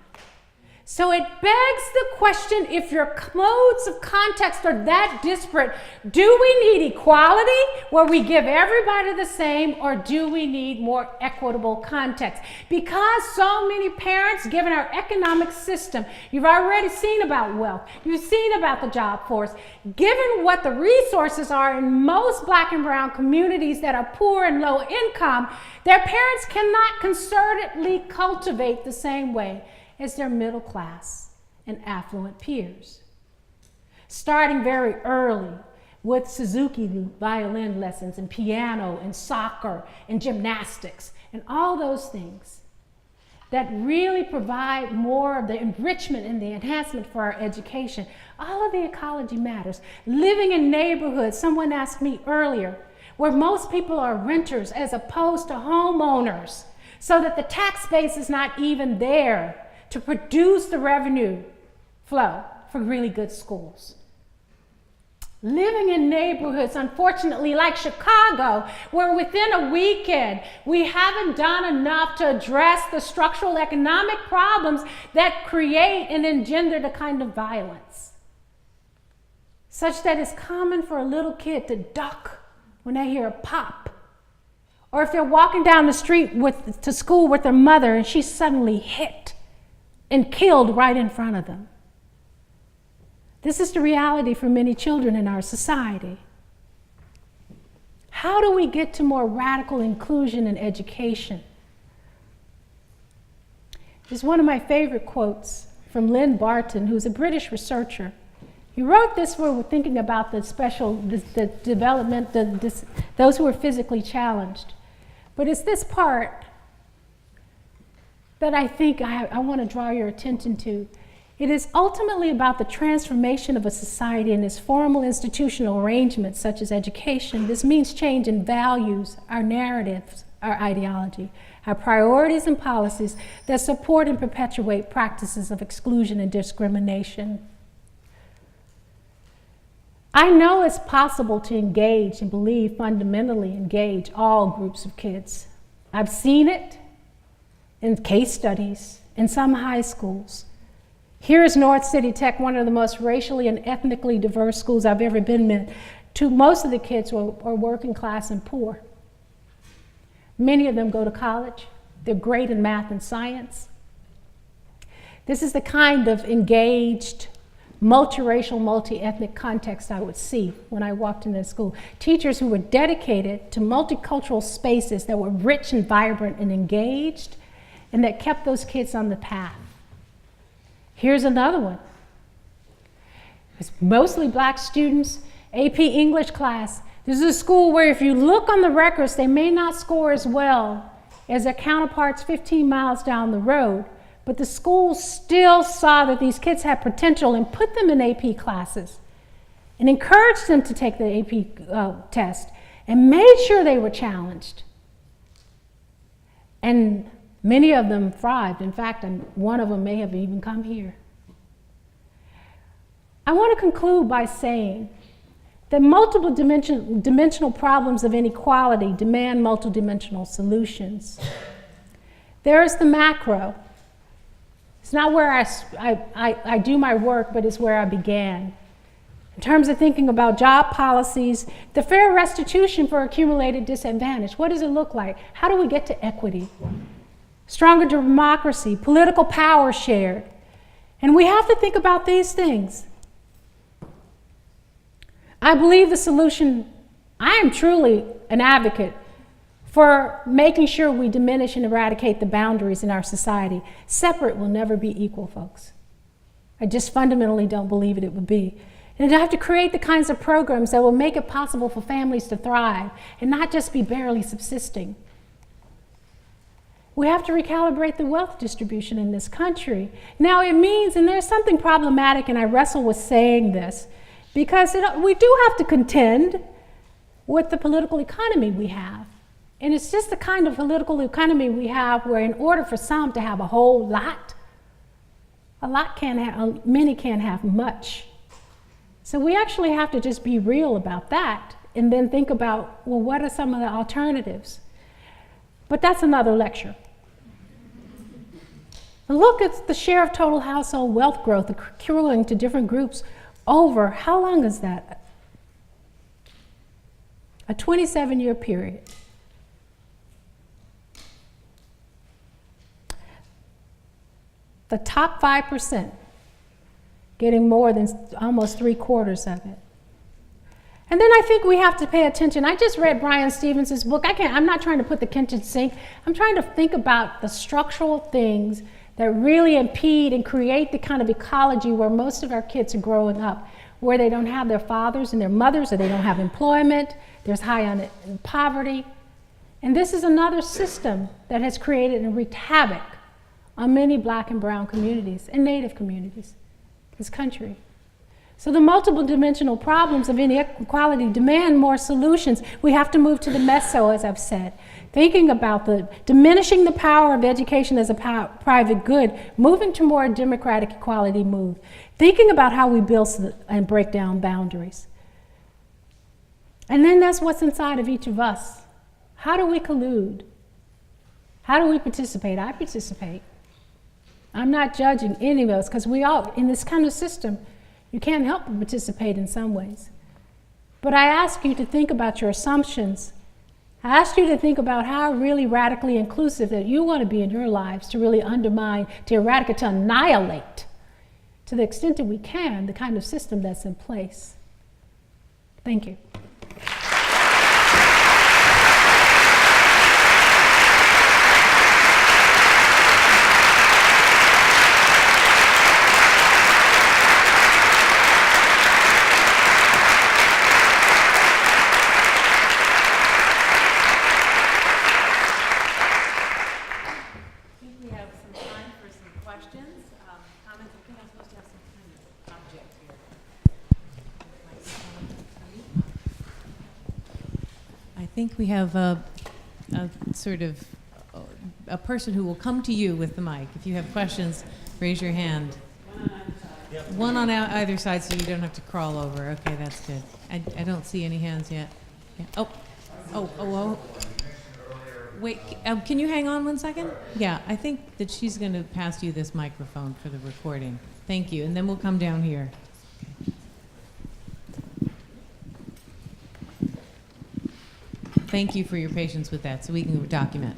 So it begs the question, if your modes of context are that disparate, do we need equality where we give everybody the same, or do we need more equitable context? Because so many parents, given our economic system, you've already seen about wealth, you've seen about the job force, given what the resources are in most Black and brown communities that are poor and low income, their parents cannot concertedly cultivate the same way as their middle class and affluent peers. Starting very early with Suzuki violin lessons and piano and soccer and gymnastics and all those things that really provide more of the enrichment and the enhancement for our education. All of the ecology matters. Living in neighborhoods, someone asked me earlier, where most people are renters as opposed to homeowners, so that the tax base is not even there to produce the revenue flow for really good schools. Living in neighborhoods, unfortunately, like Chicago, where within a weekend we haven't done enough to address the structural economic problems that create and engender the kind of violence, such that it's common for a little kid to duck when they hear a pop, or if they're walking down the street to school with their mother and she's suddenly hit and killed right in front of them. This is the reality for many children in our society. How do we get to more radical inclusion in education? There's one of my favorite quotes from Lynn Barton, who's a British researcher. He wrote this when we're thinking about the development, those who are physically challenged. But it's this part that I think I want to draw your attention to. It is ultimately about the transformation of a society and its formal institutional arrangements, such as education. This means change in values, our narratives, our ideology, our priorities and policies that support and perpetuate practices of exclusion and discrimination. I know it's possible to engage and believe fundamentally engage all groups of kids. I've seen it in case studies in some high schools. Here is North City Tech, one of the most racially and ethnically diverse schools I've ever been in. Most of the kids are working class and poor. Many of them go to college. They're great in math and science. This is the kind of engaged, multiracial, multi-ethnic context I would see when I walked into school. Teachers who were dedicated to multicultural spaces that were rich and vibrant and engaged, and that kept those kids on the path. Here's another one. It's mostly Black students, AP English class. This is a school where if you look on the records, they may not score as well as their counterparts 15 miles down the road, but the school still saw that these kids had potential and put them in AP classes and encouraged them to take the AP test and made sure they were challenged. And many of them thrived. In fact, one of them may have even come here. I want to conclude by saying that multiple dimensional problems of inequality demand multidimensional solutions. There is the macro. It's not where I do my work, but it's where I began. In terms of thinking about job policies, the fair restitution for accumulated disadvantage, what does it look like? How do we get to equity? Stronger democracy, political power shared. And we have to think about these things. I believe the solution, I am truly an advocate for making sure we diminish and eradicate the boundaries in our society. Separate will never be equal, folks. I just fundamentally don't believe it would be. And I have to create the kinds of programs that will make it possible for families to thrive and not just be barely subsisting. We have to recalibrate the wealth distribution in this country. Now it means, and there's something problematic, and I wrestle with saying this, because we do have to contend with the political economy we have. And it's just the kind of political economy we have where in order for some to have a whole lot, many can't have much. So we actually have to just be real about that and then think about, well, what are some of the alternatives? But that's another lecture. And look at the share of total household wealth growth accruing to different groups over, how long is that? A 27-year period. The top 5% getting more than almost 3/4 of it. And then I think we have to pay attention. I just read Brian Stevens' book. I'm not trying to put the kitchen sink. I'm trying to think about the structural things that really impede and create the kind of ecology where most of our kids are growing up, where they don't have their fathers and their mothers, or they don't have employment, there's high poverty. And this is another system that has created and wreaked havoc on many Black and brown communities and Native communities in this country. So the multiple dimensional problems of inequality demand more solutions. We have to move to the meso, as I've said. Thinking about diminishing the power of education as a private good, moving to more democratic equality move. Thinking about how we build and break down boundaries. And then that's what's inside of each of us. How do we collude? How do we participate? I participate. I'm not judging any of us, because we all, in this kind of system, you can't help but participate in some ways. But I ask you to think about your assumptions. I ask you to think about how really radically inclusive that you want to be in your lives, to really undermine, to eradicate, to annihilate, to the extent that we can, the kind of system that's in place. Thank you. I think we have a sort of a person who will come to you with the mic. If you have questions, raise your hand. One on either side, so you don't have to crawl over. Okay, that's good. I don't see any hands yet. Yeah. Oh. Wait, can you hang on one second? Yeah, I think that she's going to pass you this microphone for the recording. Thank you, and then we'll come down here. Thank you for your patience with that, so we can document.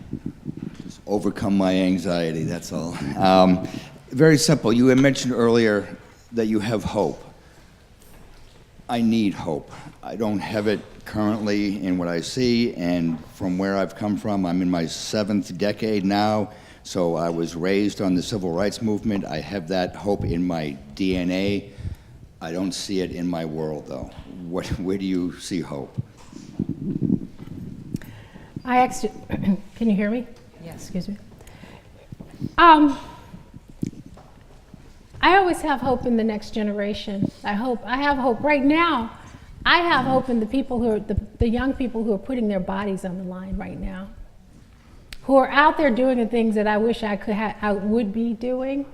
Just overcome my anxiety, that's all. Very simple. You had mentioned earlier that you have hope. I need hope. I don't have it currently in what I see, and from where I've come from, I'm in my 7th decade now, so I was raised on the civil rights movement. I have that hope in my DNA. I don't see it in my world, though. Where do you see hope? I asked you, can you hear me? Yes. Excuse me. I always have hope in the next generation. I have hope right now. I have hope in the people who are the young people who are putting their bodies on the line right now, who are out there doing the things that I wish I would be doing,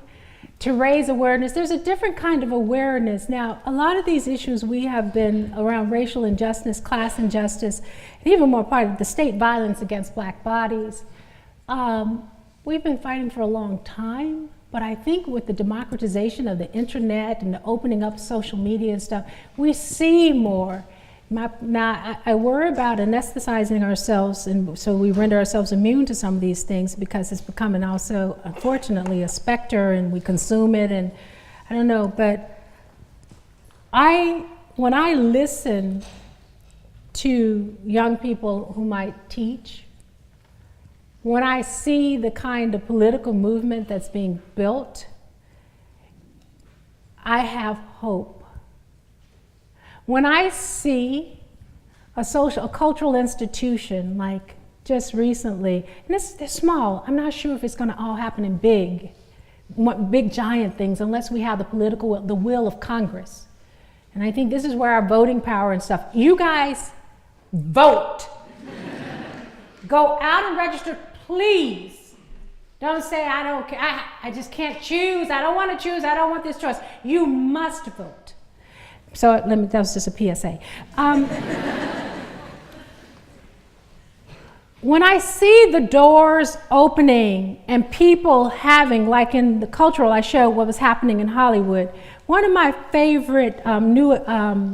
to raise awareness. There's a different kind of awareness. Now, a lot of these issues we have been around racial injustice, class injustice, and even more part of the state violence against Black bodies. We've been fighting for a long time, but I think with the democratization of the internet and the opening up social media and stuff, we see more. Now, I worry about anesthetizing ourselves, and so we render ourselves immune to some of these things, because it's becoming also, unfortunately, a specter, and we consume it, and I don't know, but when I listen to young people who might teach, when I see the kind of political movement that's being built, I have hope. When I see a cultural institution, like just recently, and they're small, I'm not sure if it's going to all happen in big giant things, unless we have the will of Congress. And I think this is where our voting power and stuff, you guys vote. Go out and register, please. Don't say, I don't care, I just can't choose, I don't want to choose, I don't want this choice. You must vote. So that was just a PSA. when I see the doors opening and people having, like in the cultural, I showed what was happening in Hollywood. One of my favorite new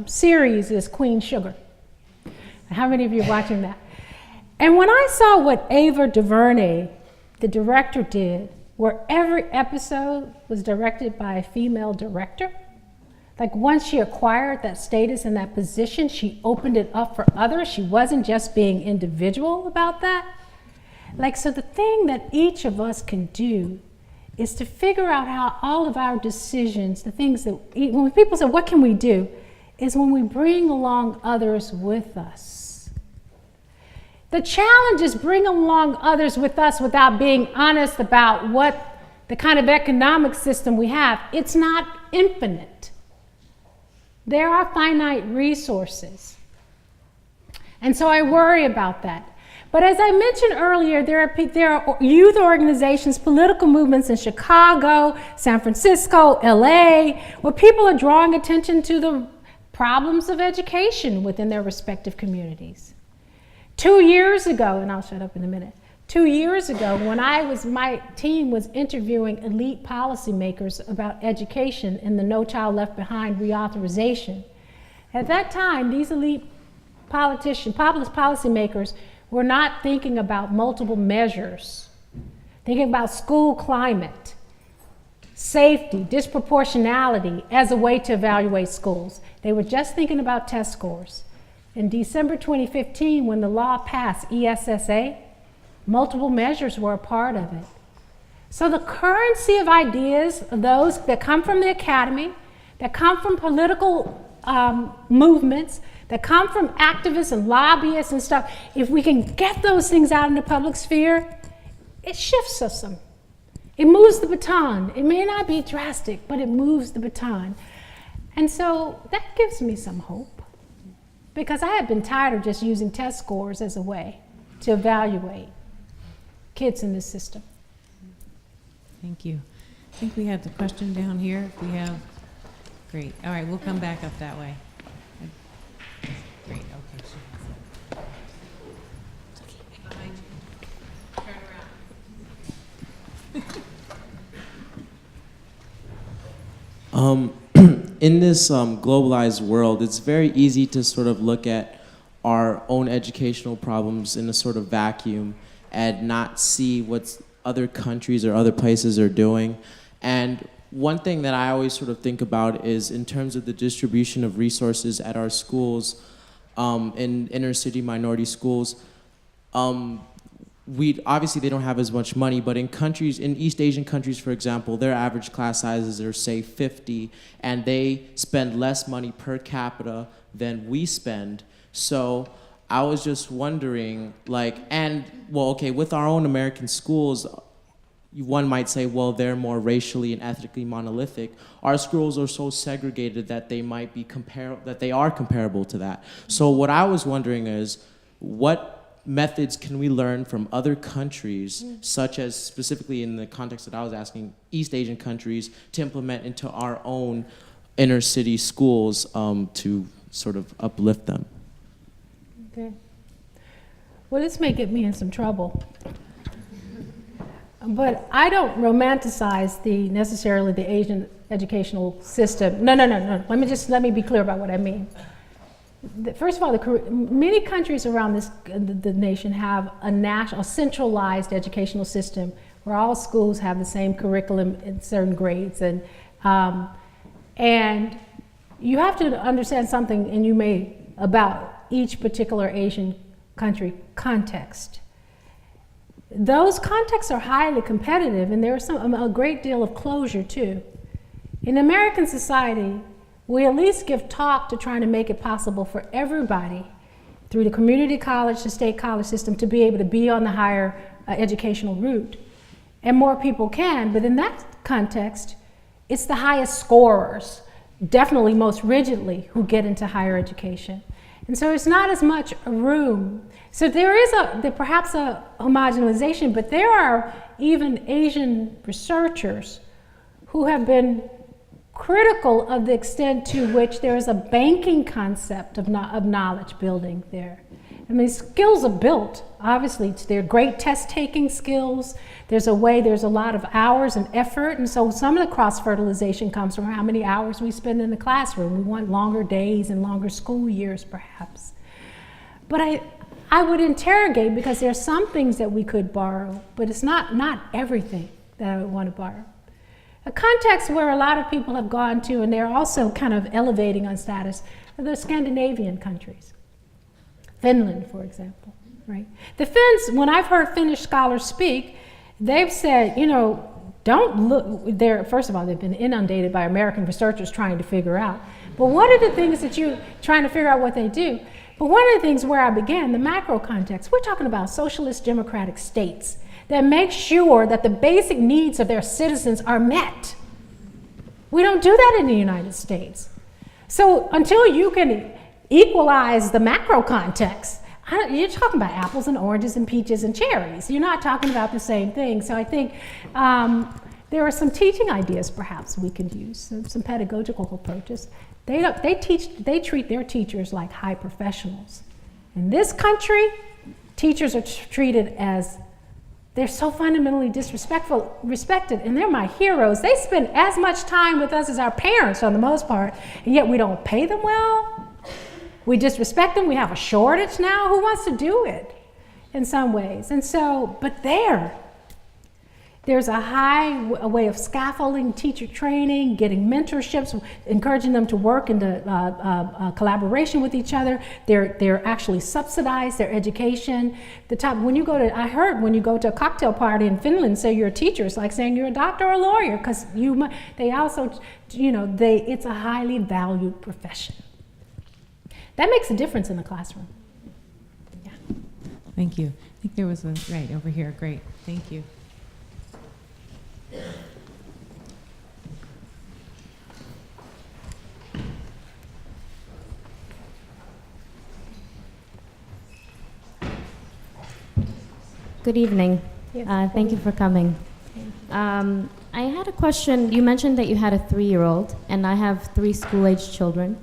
series is Queen Sugar. How many of you are watching that? And when I saw what Ava DuVernay, the director, did, where every episode was directed by a female director, like once she acquired that status and that position, she opened it up for others. She wasn't just being individual about that. Like, so the thing that each of us can do is to figure out how all of our decisions, the things that, when people say, what can we do? Is when we bring along others with us. The challenge is bring along others with us without being honest about what the kind of economic system we have. It's not infinite. There are finite resources. And so I worry about that. But as I mentioned earlier, there are youth organizations, political movements in Chicago, San Francisco, LA, where people are drawing attention to the problems of education within their respective communities. 2 years ago, and I'll shut up in a minute, 2 years ago, when my team was interviewing elite policymakers about education in the No Child Left Behind reauthorization, at that time, these elite policymakers were not thinking about multiple measures, thinking about school climate, safety, disproportionality as a way to evaluate schools. They were just thinking about test scores. In December 2015, when the law passed, ESSA, multiple measures were a part of it. So the currency of ideas, those that come from the academy, that come from political movements, that come from activists and lobbyists and stuff, if we can get those things out in the public sphere, it shifts us some. It moves the baton. It may not be drastic, but it moves the baton. And so that gives me some hope, because I had been tired of just using test scores as a way to evaluate kids in this system. Thank you. I think we have the question down here. If we have, great. All right, we'll come back up that way. Great, okay. Behind you. Turn around. In this globalized world, it's very easy to sort of look at our own educational problems in a sort of vacuum and not see what other countries or other places are doing. And one thing that I always sort of think about is in terms of the distribution of resources at our schools, in inner city minority schools, obviously they don't have as much money, but in East Asian countries, for example, their average class sizes are, say, 50, and they spend less money per capita than we spend. So I was just wondering, with our own American schools, one might say, well, they're more racially and ethnically monolithic. Our schools are so segregated that they might be comparable to that. So what I was wondering is, what methods can we learn from other countries, such as, specifically in the context that I was asking, East Asian countries, to implement into our own inner city schools to sort of uplift them? Okay. Well, this may get me in some trouble. But I don't romanticize necessarily the Asian educational system. No. Let me be clear about what I mean. First of all, many countries around the nation have a centralized educational system where all schools have the same curriculum in certain grades, and you have to understand something, about each particular Asian country context. Those contexts are highly competitive, and there's a great deal of closure too. In American society, we at least give talk to trying to make it possible for everybody through the community college, the state college system, to be able to be on the higher educational route. And more people can, but in that context, it's the highest scorers, definitely most rigidly, who get into higher education. And so it's not as much room. So there is perhaps a homogenization, but there are even Asian researchers who have been critical of the extent to which there is a banking concept of knowledge building there. I mean, skills are built, obviously. They're great test-taking skills. There's a lot of hours and effort, and so some of the cross-fertilization comes from how many hours we spend in the classroom. We want longer days and longer school years, perhaps. But I would interrogate, because there are some things that we could borrow, but it's not everything that I would want to borrow. A context where a lot of people have gone to, and they're also kind of elevating on status, are the Scandinavian countries. Finland, for example, right? The Finns, when I've heard Finnish scholars speak, they've said, don't look, first of all, they've been inundated by American researchers trying to figure out. But one of the things that you're trying to figure out what they do, but one of the things where I began, the macro context, we're talking about socialist democratic states that make sure that the basic needs of their citizens are met. We don't do that in the United States. So until you can equalize the macro context, you're talking about apples and oranges and peaches and cherries. You're not talking about the same thing. So I think there are some teaching ideas perhaps we could use, some pedagogical approaches. They treat their teachers like high professionals. In this country, teachers are treated as, they're so fundamentally respected, and they're my heroes. They spend as much time with us as our parents on the most part, and yet we don't pay them well. We disrespect them. We have a shortage now. Who wants to do it in some ways? And so, but there's a way of scaffolding, teacher training, getting mentorships, encouraging them to work into collaboration with each other. They're actually subsidized, their education. I heard when you go to a cocktail party in Finland, say you're a teacher, it's like saying you're a doctor or a lawyer, because they also, it's a highly valued profession. That makes a difference in the classroom. Yeah. Thank you. I think there was right over here. Great. Thank you. Good evening. Yes. Thank you for coming. I had a question. You mentioned that you had a 3-year-old, and I have 3 school-age children,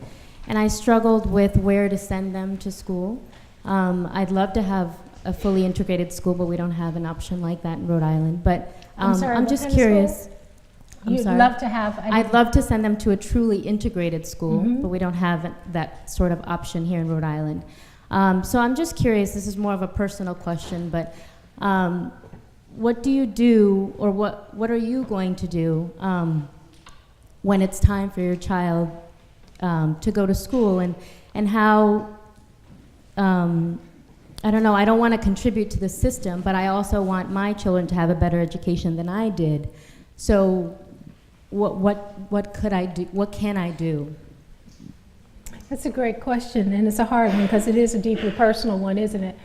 and I struggled with where to send them to school. I'd love to have a fully integrated school, but we don't have an option like that in Rhode Island. But I'm just curious. You'd love to have? I'd love to send them to a truly integrated school, but we don't have that sort of option here in Rhode Island. So I'm just curious, this is more of a personal question, but what do you do, or what are you going to do when it's time for your child to go to school, and how, I don't know, I don't want to contribute to the system, but I also want my children to have a better education than I did. So what could I do? What can I do? That's a great question, and it's a hard one because it is a deeply personal one, isn't it?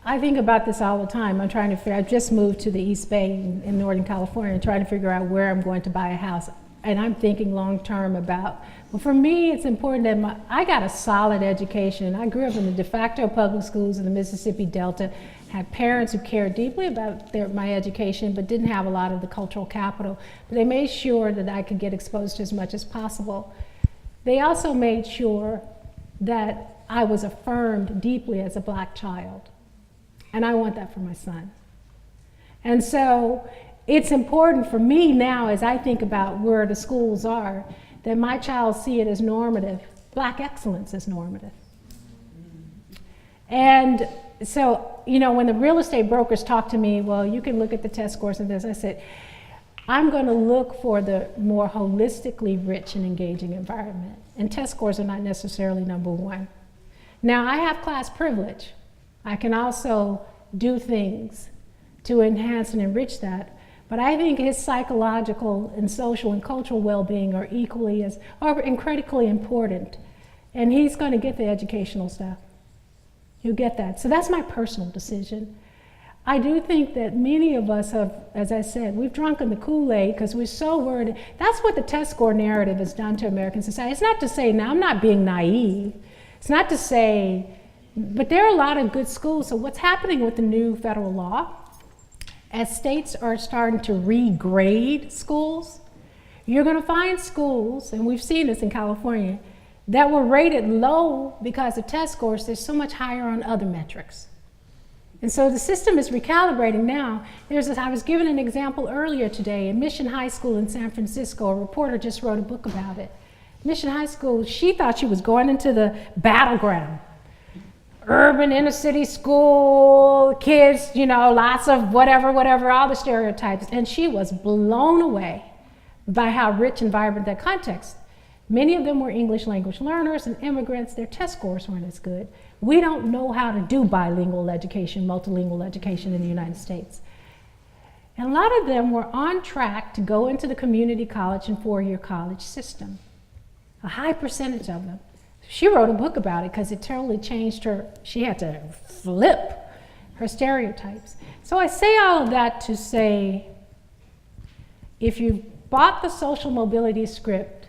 I think about this all the time. I've just moved to the East Bay in Northern California and trying to figure out where I'm going to buy a house. And I'm thinking long term about, well, for me, it's important that I got a solid education. I grew up in the de facto public schools in the Mississippi Delta, had parents who cared deeply about my education, but didn't have a lot of the cultural capital. But they made sure that I could get exposed to as much as possible. They also made sure that I was affirmed deeply as a Black child. And I want that for my son. And so it's important for me now, as I think about where the schools are, that my child see it as normative, Black excellence as normative. And so, when the real estate brokers talk to me, well, you can look at the test scores and this, I said, I'm going to look for the more holistically rich and engaging environment. And test scores are not necessarily number one. Now, I have class privilege. I can also do things to enhance and enrich that. But I think his psychological and social and cultural well-being are critically important. And he's going to get the educational stuff. He'll get that. So that's my personal decision. I do think that many of us have, as I said, we've drunken the Kool-Aid because we're so worried. That's what the test score narrative has done to American society. It's not to say, now I'm not being naive. It's not to say, but there are a lot of good schools. So what's happening with the new federal law, as states are starting to regrade schools, you're going to find schools, and we've seen this in California, that were rated low because of test scores, they're so much higher on other metrics. And so the system is recalibrating now. I was given an example earlier today in Mission High School in San Francisco. A reporter just wrote a book about it. Mission High School, she thought she was going into the battleground. Urban inner city school, kids, lots of whatever, all the stereotypes. And she was blown away by how rich and vibrant that context. Many of them were English language learners and immigrants. Their test scores weren't as good. We don't know how to do bilingual education, multilingual education in the United States. And a lot of them were on track to go into the community college and four-year college system. A high percentage of them. She wrote a book about it because it totally changed her. She had to flip her stereotypes. So I say all of that to say, if you bought the social mobility script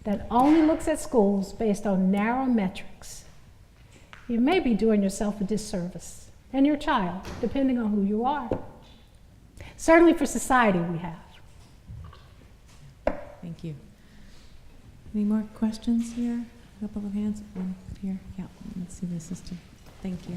that only looks at schools based on narrow metrics, you may be doing yourself a disservice, and your child, depending on who you are. Certainly for society, we have. Thank you. Any more questions here? A couple of hands. One here. Yeah, let's see the system. Thank you.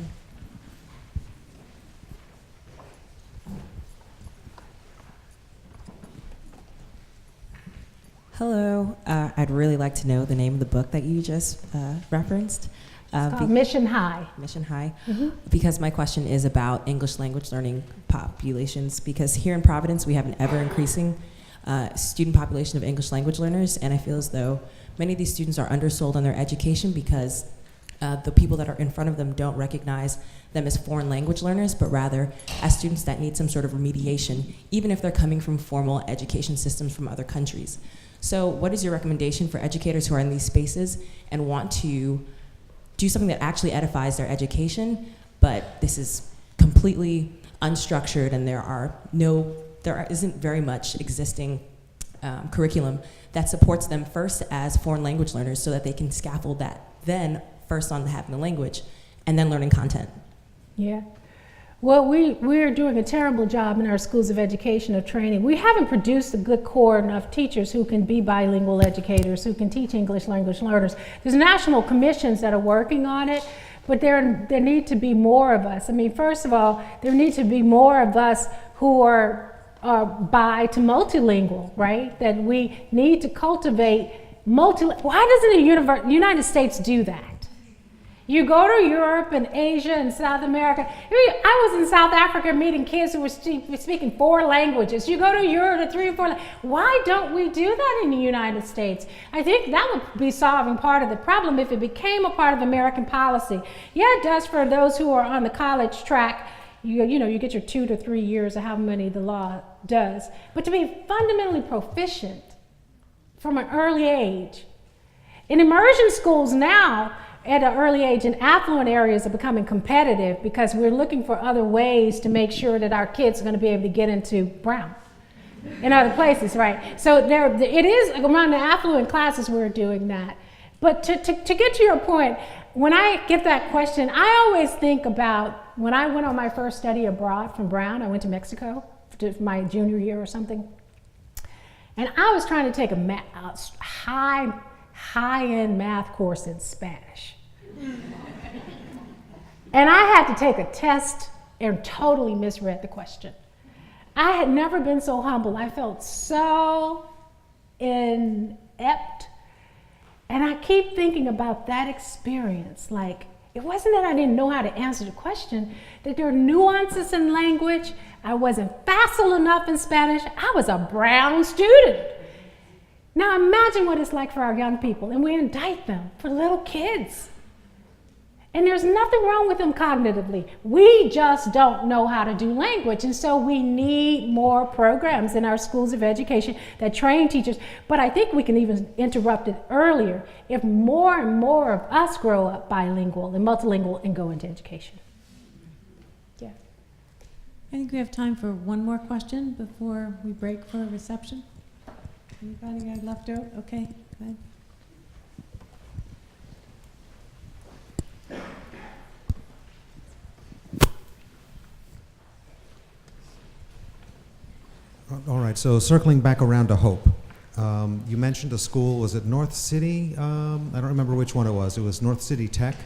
Hello. I'd really like to know the name of the book that you just referenced. It's called Mission High. Mission High. Because my question is about English language learning populations. Because here in Providence, we have an ever-increasing student population of English language learners, and I feel as though many of these students are undersold on their education because the people that are in front of them don't recognize them as foreign language learners, but rather as students that need some sort of remediation, even if they're coming from formal education systems from other countries. So what is your recommendation for educators who are in these spaces and want to do something that actually edifies their education, but this is completely unstructured and there isn't very much existing curriculum that supports them first as foreign language learners so that they can scaffold that then first on having the language and then learning content? Yeah. Well, we're doing a terrible job in our schools of education of training. We haven't produced a good core of teachers who can be bilingual educators, who can teach English language learners. There's national commissions that are working on it, but there need to be more of us. I mean, first of all, there need to be more of us who are bi to multilingual, right? That we need to cultivate why doesn't the United States do that? You go to Europe and Asia and South America. I was in South Africa meeting kids who were speaking 4 languages. You go to Europe to 3 or 4. Why don't we do that in the United States? I think that would be solving part of the problem if it became a part of American policy. Yeah, it does for those who are on the college track. You get your 2 to 3 years of how many the law does. But to be fundamentally proficient from an early age. In immersion schools now, at an early age in affluent areas are becoming competitive because we're looking for other ways to make sure that our kids are going to be able to get into Brown in other places, right? So it is around the affluent classes we're doing that. But to get to your point, when I get that question, I always think about when I went on my first study abroad from Brown. I went to Mexico for my junior year or something. And I was trying to take a high-end math course in Spanish. And I had to take a test and totally misread the question. I had never been so humble. I felt so inept. And I keep thinking about that experience. Like, it wasn't that I didn't know how to answer the question, that there are nuances in language. I wasn't facile enough in Spanish. I was a Brown student. Now imagine what it's like for our young people, and we indict them for little kids. And there's nothing wrong with them cognitively. We just don't know how to do language, and so we need more programs in our schools of education that train teachers. But I think we can even interrupt it earlier if more and more of us grow up bilingual and multilingual and go into education. Yeah. I think we have time for one more question before we break for a reception. Anybody got left out? Okay, go ahead. All right, so circling back around to hope. You mentioned a school, was it North City? I don't remember which one it was. It was North City Tech.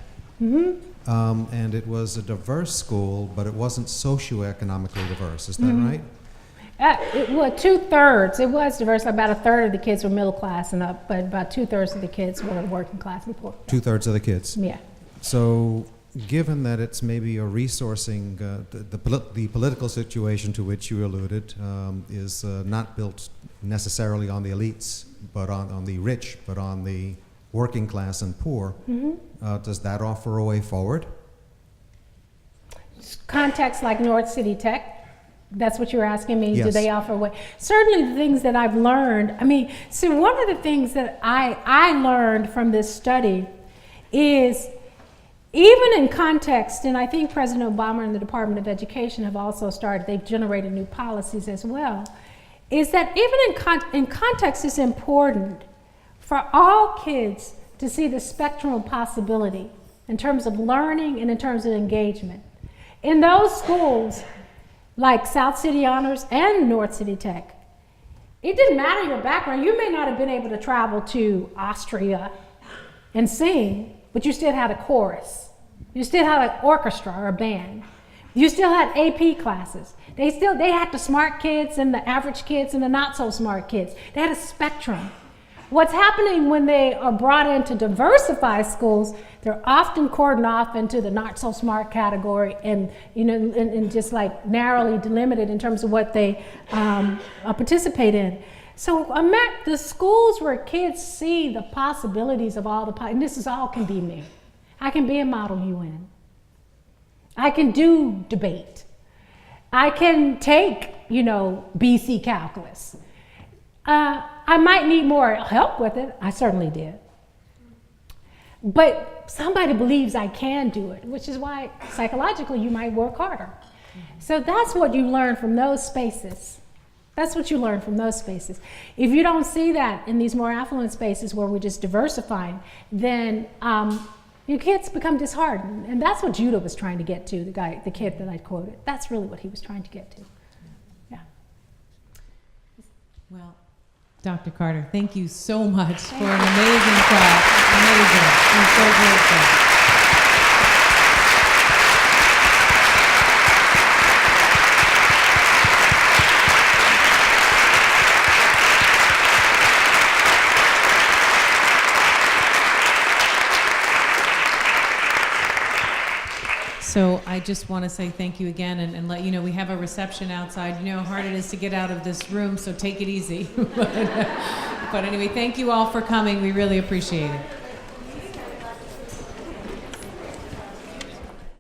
And it was a diverse school, but it wasn't socioeconomically diverse. Is that right? Well, 2/3. It was diverse. About a third of the kids were middle class and up, but about 2/3 of the kids were working class and poor. 2/3 of the kids. Yeah. So, given that it's maybe a resourcing, the political situation to which you alluded is not built necessarily on the elites, but on the rich, but on the working class and poor, does that offer a way forward? Contexts like North City Tech, that's what you're asking me, do Yes. they offer a way? Certainly the things that I've learned, so one of the things that I learned from this study is even in context, and I think President Obama and the Department of Education have also started, they've generated new policies as well, is that even in context it's important for all kids to see the spectrum of possibility in terms of learning and in terms of engagement. In those schools, like South City Honors and North City Tech, it didn't matter your background. You may not have been able to travel to Austria and sing, but you still had a chorus. You still had an orchestra or a band. You still had AP classes. They had the smart kids and the average kids and the not so smart kids. They had a spectrum. What's happening when they are brought into diversified schools, they're often cordoned off into the not so smart category and, and just like narrowly delimited in terms of what they participate in. So the schools where kids see the possibilities of all and this is all can be me. I can be a model UN. I can do debate. I can take, BC calculus. I might need more help with it. I certainly did. But somebody believes I can do it, which is why psychologically you might work harder. So that's what you learn from those spaces. That's what you learn from those spaces. If you don't see that in these more affluent spaces where we're just diversifying, then your kids become disheartened. And that's what Judah was trying to get to, the kid that I quoted. That's really what he was trying to get to. Yeah. Well, Dr. Carter, thank you so much for an amazing talk. Amazing. I'm so grateful. So I just want to say thank you again and let you know we have a reception outside. You know how hard it is to get out of this room, so take it easy. But anyway, thank you all for coming. We really appreciate it.